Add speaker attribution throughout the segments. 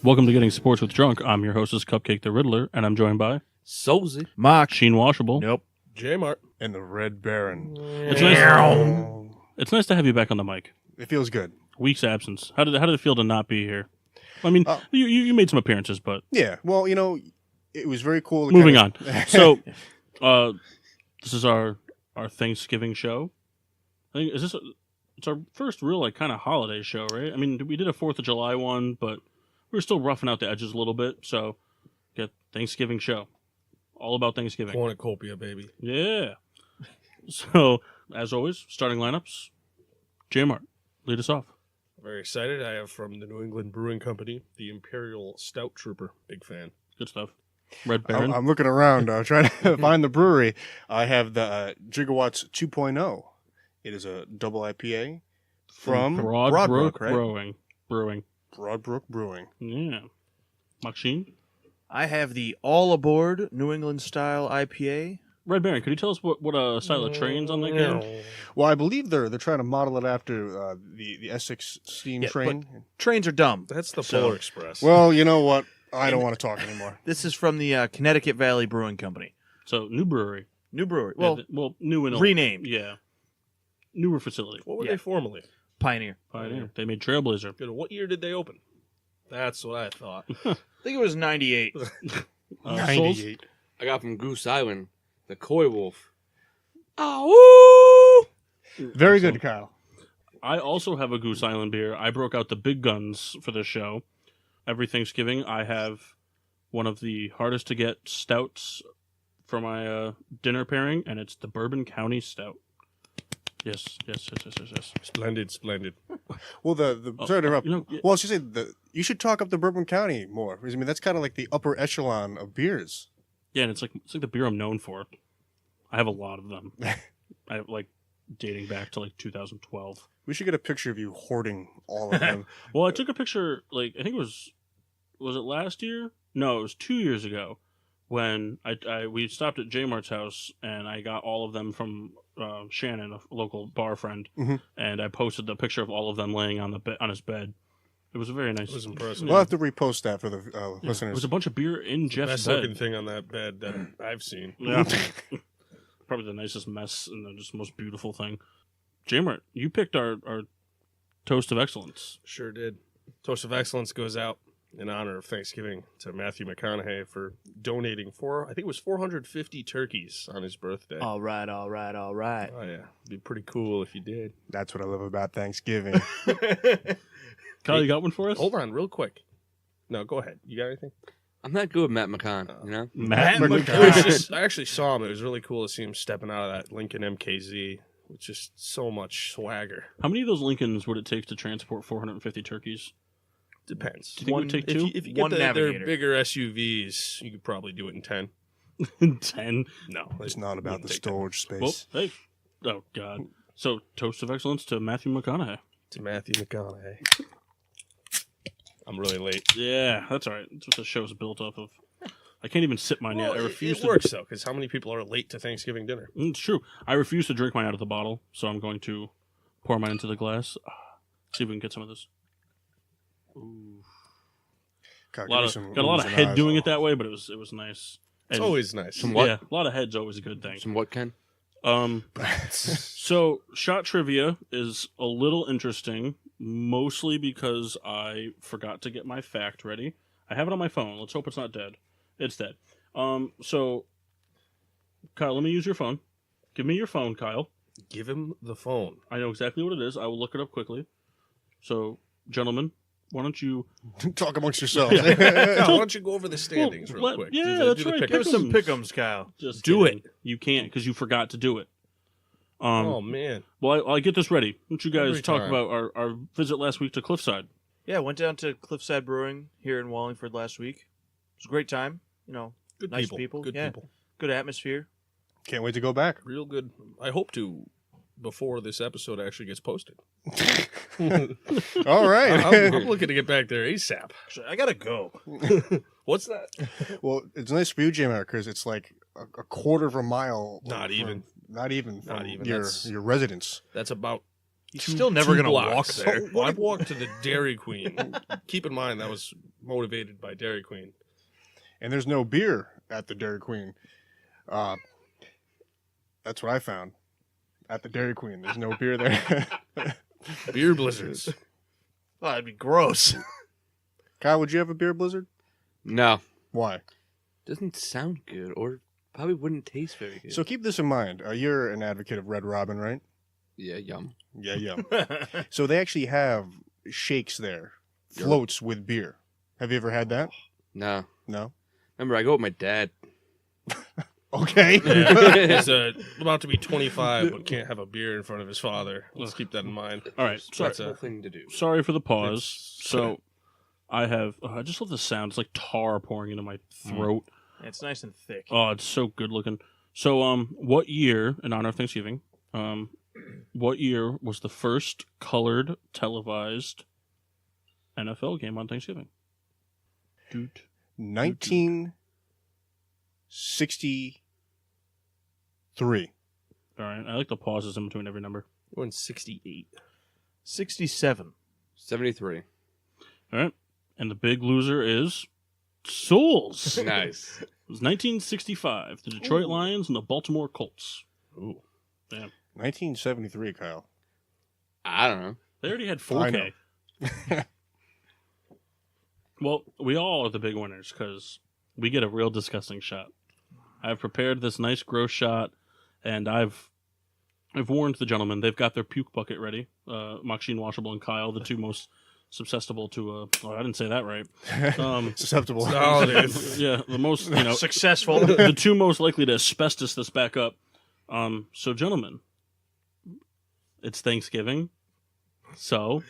Speaker 1: Welcome to Getting Sports with Drunk. I'm your hostess, Cupcake the Riddler, and I'm joined by
Speaker 2: Sozy,
Speaker 3: Mock,
Speaker 1: Sheen Washable.
Speaker 3: Nope.
Speaker 4: J-Mart.
Speaker 5: And the Red Baron.
Speaker 1: It's nice to have you back on the mic.
Speaker 5: It feels good.
Speaker 1: Week's absence. How did it feel to not be here? I mean, you made some appearances, but
Speaker 5: Yeah, well, it was very cool.
Speaker 1: moving on. So, this is our Thanksgiving show. I think it's our first real kind of holiday show, right? I mean, we did a 4th of July one, but we were still roughing out the edges a little bit. So, get Thanksgiving show, all about Thanksgiving.
Speaker 4: Cornucopia, baby.
Speaker 1: Yeah. So, as always, starting lineups. J-Mart, lead us off.
Speaker 4: Very excited. I have from the New England Brewing Company, the Imperial Stout Trooper. Big fan.
Speaker 1: Good stuff. Red Baron.
Speaker 5: I'm looking around, trying to find the brewery. I have the Gigawatts 2.0. It is a double IPA from
Speaker 1: Broadbrook
Speaker 5: right?
Speaker 1: Brewing.
Speaker 5: Broadbrook Brewing.
Speaker 1: Yeah. Maxine?
Speaker 3: I have the All Aboard New England Style IPA.
Speaker 1: Red Baron, could you tell us what style of train's on that can?
Speaker 5: Well, I believe they're trying to model it after the Essex steam train.
Speaker 3: Trains are dumb.
Speaker 4: That's the Polar Express.
Speaker 5: Well, you know what? I don't want to talk anymore.
Speaker 3: This is from the Connecticut Valley Brewing Company.
Speaker 1: So, new brewery.
Speaker 3: New brewery.
Speaker 1: Well,
Speaker 3: Well,
Speaker 1: new and old.
Speaker 3: renamed.
Speaker 1: Yeah. Newer facility.
Speaker 4: What were they formerly?
Speaker 3: Pioneer.
Speaker 1: Pioneer. They made Trailblazer.
Speaker 4: Good. What year did they open? That's what I thought.
Speaker 3: I think it was 98.
Speaker 5: 98.
Speaker 2: I got from Goose Island, the Koi Wolf.
Speaker 5: Very good, Kyle.
Speaker 1: I also have a Goose Island beer. I broke out the big guns for this show. Every Thanksgiving, I have one of the hardest to get stouts for my dinner pairing, and it's the Bourbon County Stout. Yes.
Speaker 4: Splendid.
Speaker 5: Well, sorry to interrupt.
Speaker 1: Well,
Speaker 5: Well, I should say you should talk up the Bourbon County more. I mean, that's kind of like the upper echelon of beers.
Speaker 1: yeah, and it's like the beer I'm known for. I have a lot of them. I have dating back to 2012.
Speaker 5: We should get a picture of you hoarding all of them.
Speaker 1: Well, I took a picture, I think it was it last year? No, it was 2 years ago when we stopped at J-Mart's house and I got all of them from Shannon, a local bar friend, and I posted the picture of all of them laying on his bed. It was a very nice.
Speaker 4: It was impressive.
Speaker 5: We'll have to repost that for the listeners.
Speaker 1: It was a bunch of beer in Jeff's
Speaker 4: Best
Speaker 1: bed.
Speaker 4: looking thing on that bed that I've seen.
Speaker 1: Yeah. Probably the nicest mess and the just most beautiful thing. J-Mart, you picked our Toast of Excellence.
Speaker 4: Sure did. Toast of Excellence goes out in honor of Thanksgiving to Matthew McConaughey for donating I think it was 450 turkeys on his birthday.
Speaker 3: All right.
Speaker 4: Oh, yeah. It'd be pretty cool if you did.
Speaker 5: That's what I love about Thanksgiving.
Speaker 1: Kyle, you got one for us?
Speaker 4: Hold on, real quick. No, go ahead. You got anything?
Speaker 2: I'm not good with Matt McCann, you know?
Speaker 1: Matt
Speaker 4: I actually saw him. It was really cool to see him stepping out of that Lincoln MKZ with just so much swagger.
Speaker 1: How many of those Lincolns would it take to transport 450 turkeys?
Speaker 4: Depends.
Speaker 1: Do you think it would take two?
Speaker 4: If you get their bigger SUVs, you could probably do it in 10.
Speaker 1: 10?
Speaker 4: No.
Speaker 5: It's not about the storage space.
Speaker 1: Well, hey. Oh, God. So, Toast of Excellence to Matthew McConaughey.
Speaker 4: To Matthew McConaughey. I'm really late.
Speaker 1: Yeah, that's all right. That's what the show's built up of. I can't even sip mine yet. I refuse
Speaker 4: It works, though, because how many people are late to Thanksgiving dinner?
Speaker 1: It's true. I refuse to drink mine out of the bottle, so I'm going to pour mine into the glass. See if we can get some of this. Ooh.
Speaker 5: God,
Speaker 1: Got a lot of head doing it that way, but it was nice.
Speaker 4: It's always nice.
Speaker 2: Some what?
Speaker 1: Yeah, a lot of head's always a good thing.
Speaker 2: Some what, Ken?
Speaker 1: So shot trivia is a little interesting, mostly because I forgot to get my fact ready. I have it on my phone. Let's hope it's not dead. It's dead. So Kyle, let me use your phone. Give me your phone, Kyle.
Speaker 4: Give him the phone.
Speaker 1: I know exactly what it is. I will look it up quickly. So, gentlemen, why don't you
Speaker 5: talk amongst yourselves?
Speaker 4: Why don't you go over the standings real quick?
Speaker 1: Yeah,
Speaker 4: do
Speaker 1: that's
Speaker 4: the
Speaker 1: right.
Speaker 4: pick-ups.
Speaker 3: Give us some pick'ems, Kyle.
Speaker 1: just
Speaker 4: Do
Speaker 1: kidding. You can't because you forgot to do it.
Speaker 4: Oh, man.
Speaker 1: Well, I get this ready. Why don't you guys
Speaker 4: Every
Speaker 1: talk
Speaker 4: time.
Speaker 1: about our visit last week to Cliffside?
Speaker 3: Yeah, went down to Cliffside Brewing here in Wallingford last week. It was a great time.
Speaker 4: Good
Speaker 3: nice
Speaker 4: people. Good
Speaker 3: yeah.
Speaker 4: people.
Speaker 3: Good atmosphere.
Speaker 5: Can't wait to go back.
Speaker 4: Real good. I hope to before this episode actually gets posted.
Speaker 5: All right.
Speaker 4: I'm looking to get back there ASAP.
Speaker 3: I gotta go.
Speaker 4: What's that?
Speaker 5: Well, it's nice for you, J-Mart, because it's like a quarter of a mile.
Speaker 4: Not even.
Speaker 5: Not even from
Speaker 4: Not even.
Speaker 5: your residence.
Speaker 4: That's about
Speaker 3: He's still never going to walk
Speaker 4: blocks.
Speaker 3: there.
Speaker 4: Well, I've walked to the Dairy Queen. Keep in mind that was motivated by Dairy Queen.
Speaker 5: And there's no beer at the Dairy Queen. That's what I found. At the Dairy Queen, there's no beer there.
Speaker 4: Beer blizzards.
Speaker 3: Oh, that'd be gross.
Speaker 5: Kyle, would you have a beer blizzard?
Speaker 2: No.
Speaker 5: Why?
Speaker 2: Doesn't sound good, or probably wouldn't taste very good.
Speaker 5: So keep this in mind. You're an advocate of Red Robin, right?
Speaker 2: Yeah, yum.
Speaker 5: Yeah. So they actually have shakes there, floats with beer. Have you ever had that?
Speaker 2: No.
Speaker 5: No?
Speaker 2: Remember, I go with my dad.
Speaker 5: Okay.
Speaker 4: Yeah, he's about to be 25, but can't have a beer in front of his father. Let's keep that in mind.
Speaker 1: All right.
Speaker 2: So
Speaker 1: Sorry,
Speaker 2: that's a thing to do.
Speaker 1: sorry for the pause.
Speaker 4: It's-
Speaker 1: So I have. I just love the sound. It's like tar pouring into my throat.
Speaker 3: It's nice and thick.
Speaker 1: Oh, it's so good looking. So, what year, in honor of Thanksgiving, what year was the first colored televised NFL game on Thanksgiving? Dude.
Speaker 5: 1963.
Speaker 1: All right. I like the pauses in between every number.
Speaker 4: Going 68.
Speaker 3: 67.
Speaker 2: 73.
Speaker 1: All right. And the big loser is Souls. It
Speaker 2: Nice.
Speaker 1: was 1965. The Detroit Lions and the Baltimore Colts.
Speaker 4: Ooh.
Speaker 5: 1973, Kyle.
Speaker 2: I don't know.
Speaker 1: They already had
Speaker 5: I know.
Speaker 1: 4K. Well, we all are the big winners because we get a real disgusting shot. I've prepared this nice gross shot, and I've warned the gentlemen. They've got their puke bucket ready. Maxine Washable and Kyle, the two most susceptible to. I didn't say that right.
Speaker 5: Susceptible.
Speaker 4: Solid.
Speaker 1: Yeah, the most
Speaker 3: Successful.
Speaker 1: the two most likely to asbestos this back up. So, gentlemen, it's Thanksgiving, so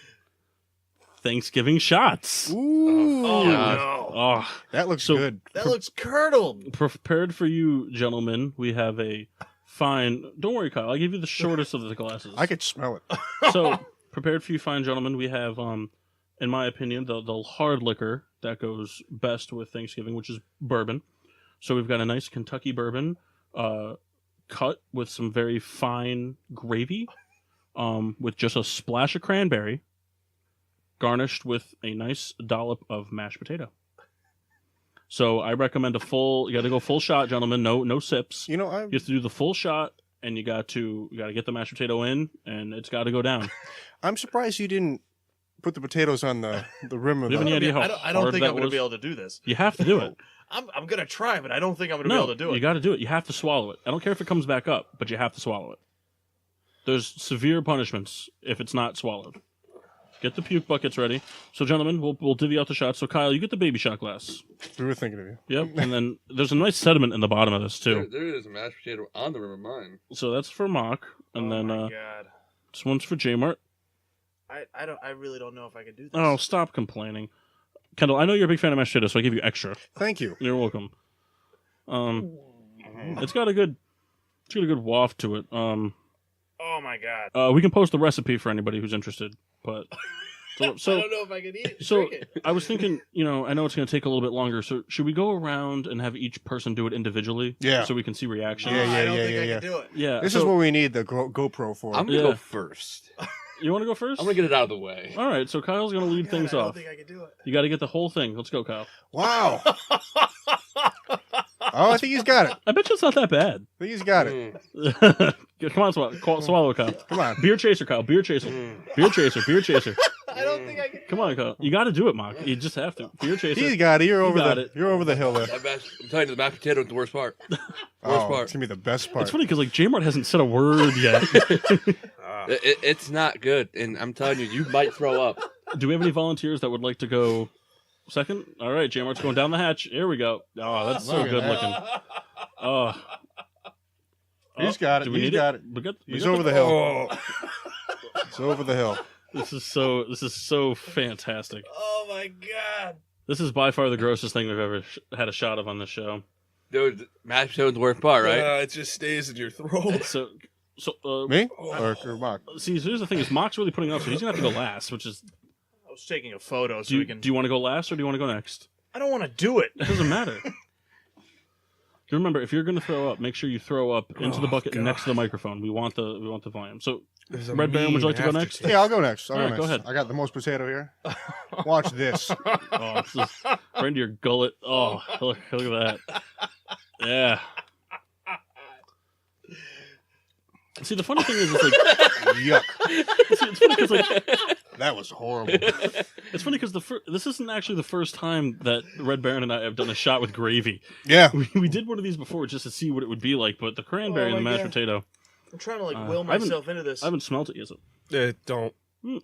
Speaker 1: Thanksgiving shots.
Speaker 5: Ooh.
Speaker 3: Oh,
Speaker 2: Yeah.
Speaker 3: no.
Speaker 1: Oh,
Speaker 5: That looks
Speaker 1: So-
Speaker 5: good.
Speaker 3: That looks curdled.
Speaker 1: prepared for you, gentlemen. We have a fine. Don't worry, Kyle. I give you the shortest of the glasses.
Speaker 5: I could smell it.
Speaker 1: So prepared for you, fine gentlemen. We have, in my opinion, the hard liquor that goes best with Thanksgiving, which is bourbon. So we've got a nice Kentucky bourbon, cut with some very fine gravy, with just a splash of cranberry, garnished with a nice dollop of mashed potato. So I recommend a full. You got to go full shot, gentlemen. No sips.
Speaker 5: You know,
Speaker 1: You have to do the full shot, and you got to get the mashed potato in, and it's got to go down.
Speaker 5: I'm surprised you didn't put the potatoes on the rim of
Speaker 1: Do you have any
Speaker 5: the...
Speaker 1: idea how
Speaker 3: I don't
Speaker 1: hard
Speaker 3: think
Speaker 1: that
Speaker 3: I'm going to
Speaker 1: was?
Speaker 3: be able to do this.
Speaker 1: You have to do it.
Speaker 3: I'm going to try, but I don't think I'm going to be
Speaker 1: No,
Speaker 3: able to do it.
Speaker 1: you got to do it. You have to swallow it. I don't care if it comes back up, but you have to swallow it. There's severe punishments if it's not swallowed. Get the puke buckets ready. So, gentlemen, we'll divvy out the shots. So, Kyle, you get the baby shot glass.
Speaker 5: We were thinking of you.
Speaker 1: Yep. And then there's a nice sediment in the bottom of this too.
Speaker 2: There is a mashed potato on the rim of mine.
Speaker 1: So that's for Mock, and
Speaker 3: oh
Speaker 1: then
Speaker 3: my God.
Speaker 1: this one's for J-Mart.
Speaker 3: I really don't know if I can do this.
Speaker 1: Oh, stop complaining, Kendall. I know you're a big fan of mashed potatoes, so I give you extra.
Speaker 5: Thank you.
Speaker 1: You're welcome. It's got a good waft to it.
Speaker 3: Oh my God.
Speaker 1: We can post the recipe for anybody who's interested. But so
Speaker 3: I don't know if I can eat it.
Speaker 1: so
Speaker 3: Drink it.
Speaker 1: I was thinking, I know it's going to take a little bit longer. So should we go around and have each person do it individually?
Speaker 5: Yeah.
Speaker 1: So we can see reaction.
Speaker 5: Yeah,
Speaker 3: I don't think I
Speaker 5: yeah.
Speaker 3: can do it.
Speaker 1: Yeah.
Speaker 5: This
Speaker 1: so
Speaker 5: is what we need the GoPro for.
Speaker 2: I'm going to
Speaker 1: Yeah.
Speaker 2: go first.
Speaker 1: you want to go first?
Speaker 2: I'm going to get it out of the way.
Speaker 1: All right. So Kyle's going to lead
Speaker 3: God,
Speaker 1: things
Speaker 3: I don't
Speaker 1: off.
Speaker 3: think I can do it.
Speaker 1: You got to get the whole thing. Let's go, Kyle.
Speaker 5: Wow. Oh, I think he's got it.
Speaker 1: I bet you it's not that bad.
Speaker 5: I think he's got it.
Speaker 1: Come on, swallow it, Kyle.
Speaker 5: Come on.
Speaker 1: Beer chaser, Kyle. Beer chaser. Beer chaser. Beer chaser.
Speaker 3: I don't think I can.
Speaker 1: Come on, Kyle. You got to do it, Mock. You just have to. Beer chaser.
Speaker 5: He's got it. You're over
Speaker 1: got
Speaker 5: the.
Speaker 1: it.
Speaker 5: You're over the hill there.
Speaker 2: I'm telling you, the mashed potato is the worst part.
Speaker 5: Oh,
Speaker 2: part.
Speaker 5: it's gonna be the best part.
Speaker 1: It's funny because J-Mart hasn't said a word yet.
Speaker 2: It's not good, and I'm telling you, you might throw up.
Speaker 1: Do we have any volunteers that would like to go second? All right, J-Mart's going down the hatch. Here we go. Oh, that's so
Speaker 5: Look at
Speaker 1: good
Speaker 5: that.
Speaker 1: looking. Oh.
Speaker 5: He's got it.
Speaker 1: Do we
Speaker 5: He's
Speaker 1: need
Speaker 5: got it.
Speaker 1: We
Speaker 5: He's
Speaker 1: got
Speaker 5: over the hill. He's over the hill.
Speaker 1: This is so fantastic.
Speaker 3: Oh my God.
Speaker 1: This is by far the grossest thing we've ever had a shot of on this show.
Speaker 2: Dude, mashed potato is the worst part, right?
Speaker 4: It just stays in your throat.
Speaker 1: So
Speaker 5: Me or Mark?
Speaker 1: see, here's the thing: is Mock's really putting up, so he's gonna have to go last. Which is,
Speaker 3: I was taking a photo so
Speaker 1: do
Speaker 3: we
Speaker 1: you,
Speaker 3: can.
Speaker 1: do you want to go last or do you want to go next?
Speaker 3: I don't want to do it.
Speaker 1: It doesn't matter. Remember, if you're going to throw up, make sure you throw up into the bucket next to the microphone. We want the volume. So, Red Baron, would you like to go next?
Speaker 5: Yeah, I'll go next.
Speaker 1: All right, go ahead.
Speaker 5: I got the most potato here. Watch this.
Speaker 1: Oh, this is right into your gullet. Oh, look at that. Yeah. See, the funny thing is, it's like
Speaker 5: Yuck.
Speaker 1: it's funny because like
Speaker 5: That was horrible.
Speaker 1: it's funny because this isn't actually the first time that Red Baron and I have done a shot with gravy.
Speaker 5: Yeah.
Speaker 1: We did one of these before just to see what it would be like, but the cranberry and the mashed potato.
Speaker 3: I'm trying to will myself into this.
Speaker 1: I haven't smelled it yet.
Speaker 4: Don't.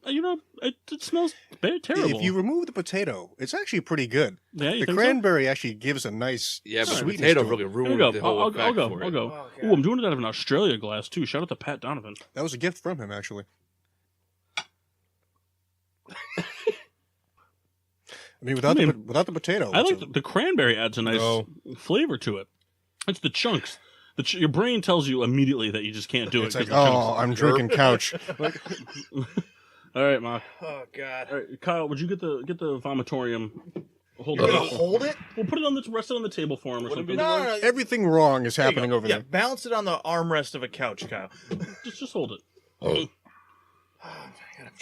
Speaker 1: You know, it smells terrible.
Speaker 5: If you remove the potato, it's actually pretty good.
Speaker 1: Yeah, you
Speaker 5: the
Speaker 1: think
Speaker 5: cranberry actually gives a nice
Speaker 2: Yeah, but the
Speaker 5: sweetness
Speaker 2: potato
Speaker 5: to it.
Speaker 2: really
Speaker 1: so?
Speaker 2: ruined
Speaker 1: Here we
Speaker 2: the
Speaker 1: go.
Speaker 2: whole
Speaker 1: I'll
Speaker 2: effect
Speaker 1: go.
Speaker 2: for
Speaker 1: I'll
Speaker 2: it.
Speaker 1: go.
Speaker 3: Oh,
Speaker 1: Ooh, I'm doing it out of an Australia glass too. Shout out to Pat Donovan.
Speaker 5: That was a gift from him, actually. I mean, without the potato,
Speaker 1: I like the cranberry adds a nice flavor to it. It's the chunks. Your brain tells you immediately that you just can't do it.
Speaker 5: It's like,
Speaker 1: 'cause the chunks.
Speaker 5: I'm drinking couch.
Speaker 1: All right, Mark.
Speaker 3: Oh God.
Speaker 1: All right, Kyle, would you get the vomitorium? Hold
Speaker 3: You're
Speaker 1: it.
Speaker 3: gonna hold it?
Speaker 1: We'll put it on rest it on the table for him or something.
Speaker 3: No.
Speaker 5: Everything wrong is happening over there.
Speaker 3: Balance it on the armrest of a couch, Kyle.
Speaker 1: Just hold it.
Speaker 5: Are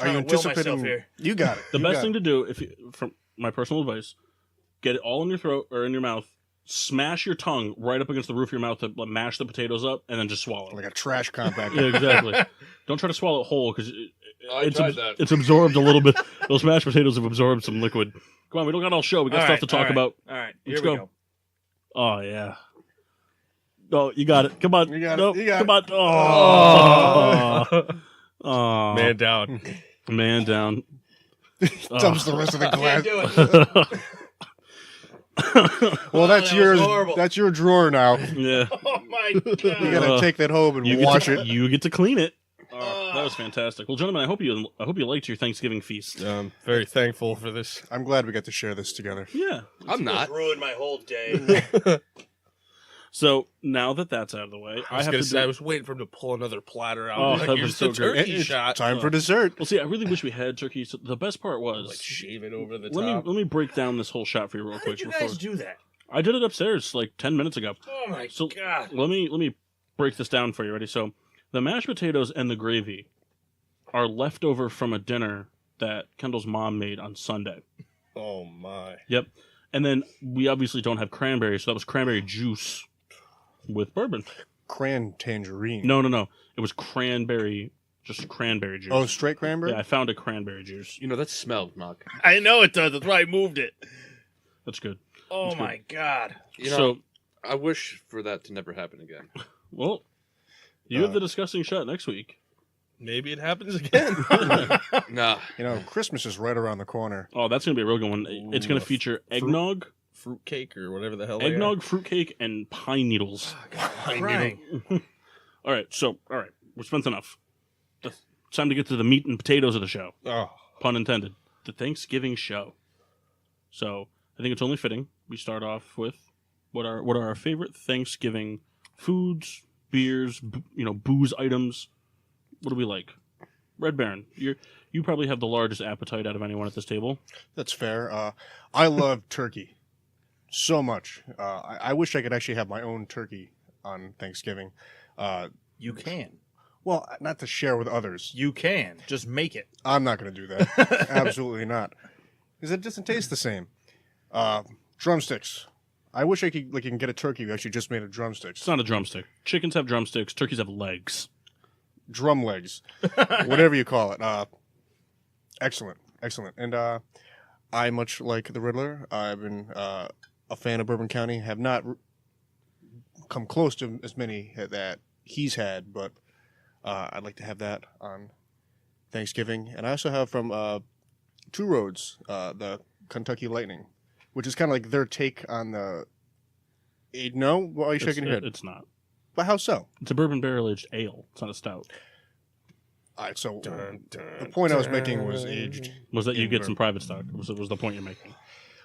Speaker 5: you
Speaker 3: Will myself
Speaker 5: anticipating?
Speaker 3: here.
Speaker 5: You got it.
Speaker 1: The
Speaker 5: You
Speaker 1: best
Speaker 5: got
Speaker 1: thing
Speaker 5: it.
Speaker 1: to do, from my personal advice, get it all in your throat or in your mouth. Smash your tongue right up against the roof of your mouth to mash the potatoes up, and then just swallow.
Speaker 5: like a trash compactor.
Speaker 1: Yeah, exactly. Don't try to swallow it whole because
Speaker 2: tried that.
Speaker 1: it's absorbed a little bit. Those mashed potatoes have absorbed some liquid. Come on, we don't got all show. We got stuff to talk about.
Speaker 3: All right,
Speaker 1: Let's
Speaker 3: here we
Speaker 1: go.
Speaker 3: go.
Speaker 1: Oh yeah. Oh, you got it. Come on.
Speaker 5: You got it.
Speaker 1: Nope.
Speaker 5: You got
Speaker 1: Come
Speaker 5: it.
Speaker 1: on. Oh.
Speaker 4: Man down.
Speaker 1: Man down.
Speaker 5: Dumps the rest of the glass.
Speaker 3: Can't do it.
Speaker 5: Well, that's
Speaker 3: that was horrible.
Speaker 5: That's your drawer now.
Speaker 1: Yeah.
Speaker 3: Oh my
Speaker 5: You
Speaker 3: God.
Speaker 5: gotta take that home and wash it.
Speaker 1: You get to clean it. That was fantastic. Well, gentlemen, I hope you liked your Thanksgiving feast.
Speaker 4: Very thankful for this.
Speaker 5: I'm glad we got to share this together.
Speaker 1: Yeah.
Speaker 2: I'm not.
Speaker 3: Ruined my whole day.
Speaker 1: So now that that's out of the way,
Speaker 4: I was waiting for him to pull another platter out.
Speaker 1: Oh,
Speaker 4: Like,
Speaker 1: that was
Speaker 4: here's
Speaker 1: so
Speaker 4: the
Speaker 1: great.
Speaker 4: turkey shot.
Speaker 5: Time for dessert.
Speaker 1: Well, see, I really wish we had turkey. So the best part was
Speaker 4: Like shave it over the
Speaker 1: let
Speaker 4: top.
Speaker 1: me break down this whole shot for you real
Speaker 3: How
Speaker 1: quick.
Speaker 3: did you
Speaker 1: before
Speaker 3: guys do that?
Speaker 1: I did it upstairs like 10 minutes ago.
Speaker 3: Oh my
Speaker 1: So
Speaker 3: God.
Speaker 1: let me break this down for you. Ready? So the mashed potatoes and the gravy are left over from a dinner that Kendall's mom made on Sunday.
Speaker 4: Oh my.
Speaker 1: Yep. And then we obviously don't have cranberry, so that was cranberry juice with bourbon.
Speaker 5: Cran tangerine.
Speaker 1: No. It was cranberry, just cranberry juice.
Speaker 5: Oh, straight cranberry?
Speaker 1: Yeah, I found a cranberry juice.
Speaker 2: You know, that smelled, Mark.
Speaker 3: I know it does. That's why I moved it.
Speaker 1: That's good.
Speaker 3: Oh my God.
Speaker 2: You know,
Speaker 1: So,
Speaker 2: I wish for that to never happen again.
Speaker 1: well, you have the disgusting shot next week.
Speaker 4: Maybe it happens again.
Speaker 2: Nah.
Speaker 5: You know, Christmas is right around the corner.
Speaker 1: Oh, that's going to be a real good one. It's going to feature eggnog,
Speaker 4: Fruitcake or whatever the hell.
Speaker 1: eggnog, fruitcake, and pine needles.
Speaker 3: I'm crying.
Speaker 1: All right, we spent enough. It's time to get to the meat and potatoes of the show.
Speaker 4: Oh.
Speaker 1: Pun intended. The Thanksgiving show. So I think it's only fitting we start off with what are our favorite Thanksgiving foods, beers, booze items. What do we like? Red Baron, you probably have the largest appetite out of anyone at this table.
Speaker 5: That's fair. I love turkey so much. I wish I could actually have my own turkey on Thanksgiving.
Speaker 3: You can.
Speaker 5: Well, not to share with others.
Speaker 3: You can. Just make it.
Speaker 5: I'm not going to do that. Absolutely not. Because it doesn't taste the same. Drumsticks. I wish I could can get a turkey who actually just made a drumsticks.
Speaker 1: It's not a drumstick. Chickens have drumsticks. Turkeys have legs.
Speaker 5: Drum legs. Whatever you call it. Excellent. And I, much like the Riddler, I've been a fan of Bourbon County. Have not come close to as many that he's had, but I'd like to have that on Thanksgiving. And I also have from Two Roads, the Kentucky Lightning, which is kind of like their take on the... No? Why are you shaking your head?
Speaker 1: It's not.
Speaker 5: But how so?
Speaker 1: It's a bourbon barrel-aged ale. It's not a stout.
Speaker 5: All right, so the point I was making was aged.
Speaker 1: Was that you
Speaker 5: in
Speaker 1: get
Speaker 5: bourbon.
Speaker 1: some private stock? Was the point you're making?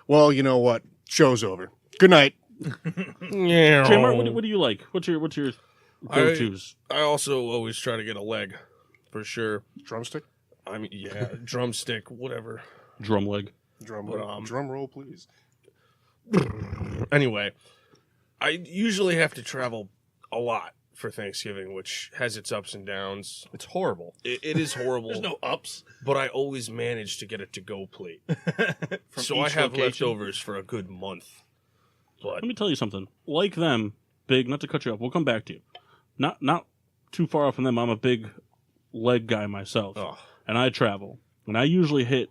Speaker 5: Well, you know what? Show's over. Good night.
Speaker 4: Yeah.
Speaker 1: Trademark, what do you like? What's your go-tos?
Speaker 4: I also always try to get a leg, for sure.
Speaker 5: Drumstick?
Speaker 4: I mean, yeah, drumstick, whatever.
Speaker 1: Drum leg.
Speaker 5: Drum
Speaker 4: But,
Speaker 5: roll, please.
Speaker 4: Anyway, I usually have to travel a lot for Thanksgiving, which has its ups and downs.
Speaker 3: It's horrible.
Speaker 4: It is horrible.
Speaker 3: There's no ups.
Speaker 4: But I always manage to get a to-go plate. So I
Speaker 3: each
Speaker 4: have
Speaker 3: location?
Speaker 4: leftovers for a good month. But
Speaker 1: Let me tell you something. Like them, big, not to cut you off, we'll come back to you. Not too far off from them. I'm a big leg guy myself.
Speaker 4: oh,
Speaker 1: And I travel. And I usually hit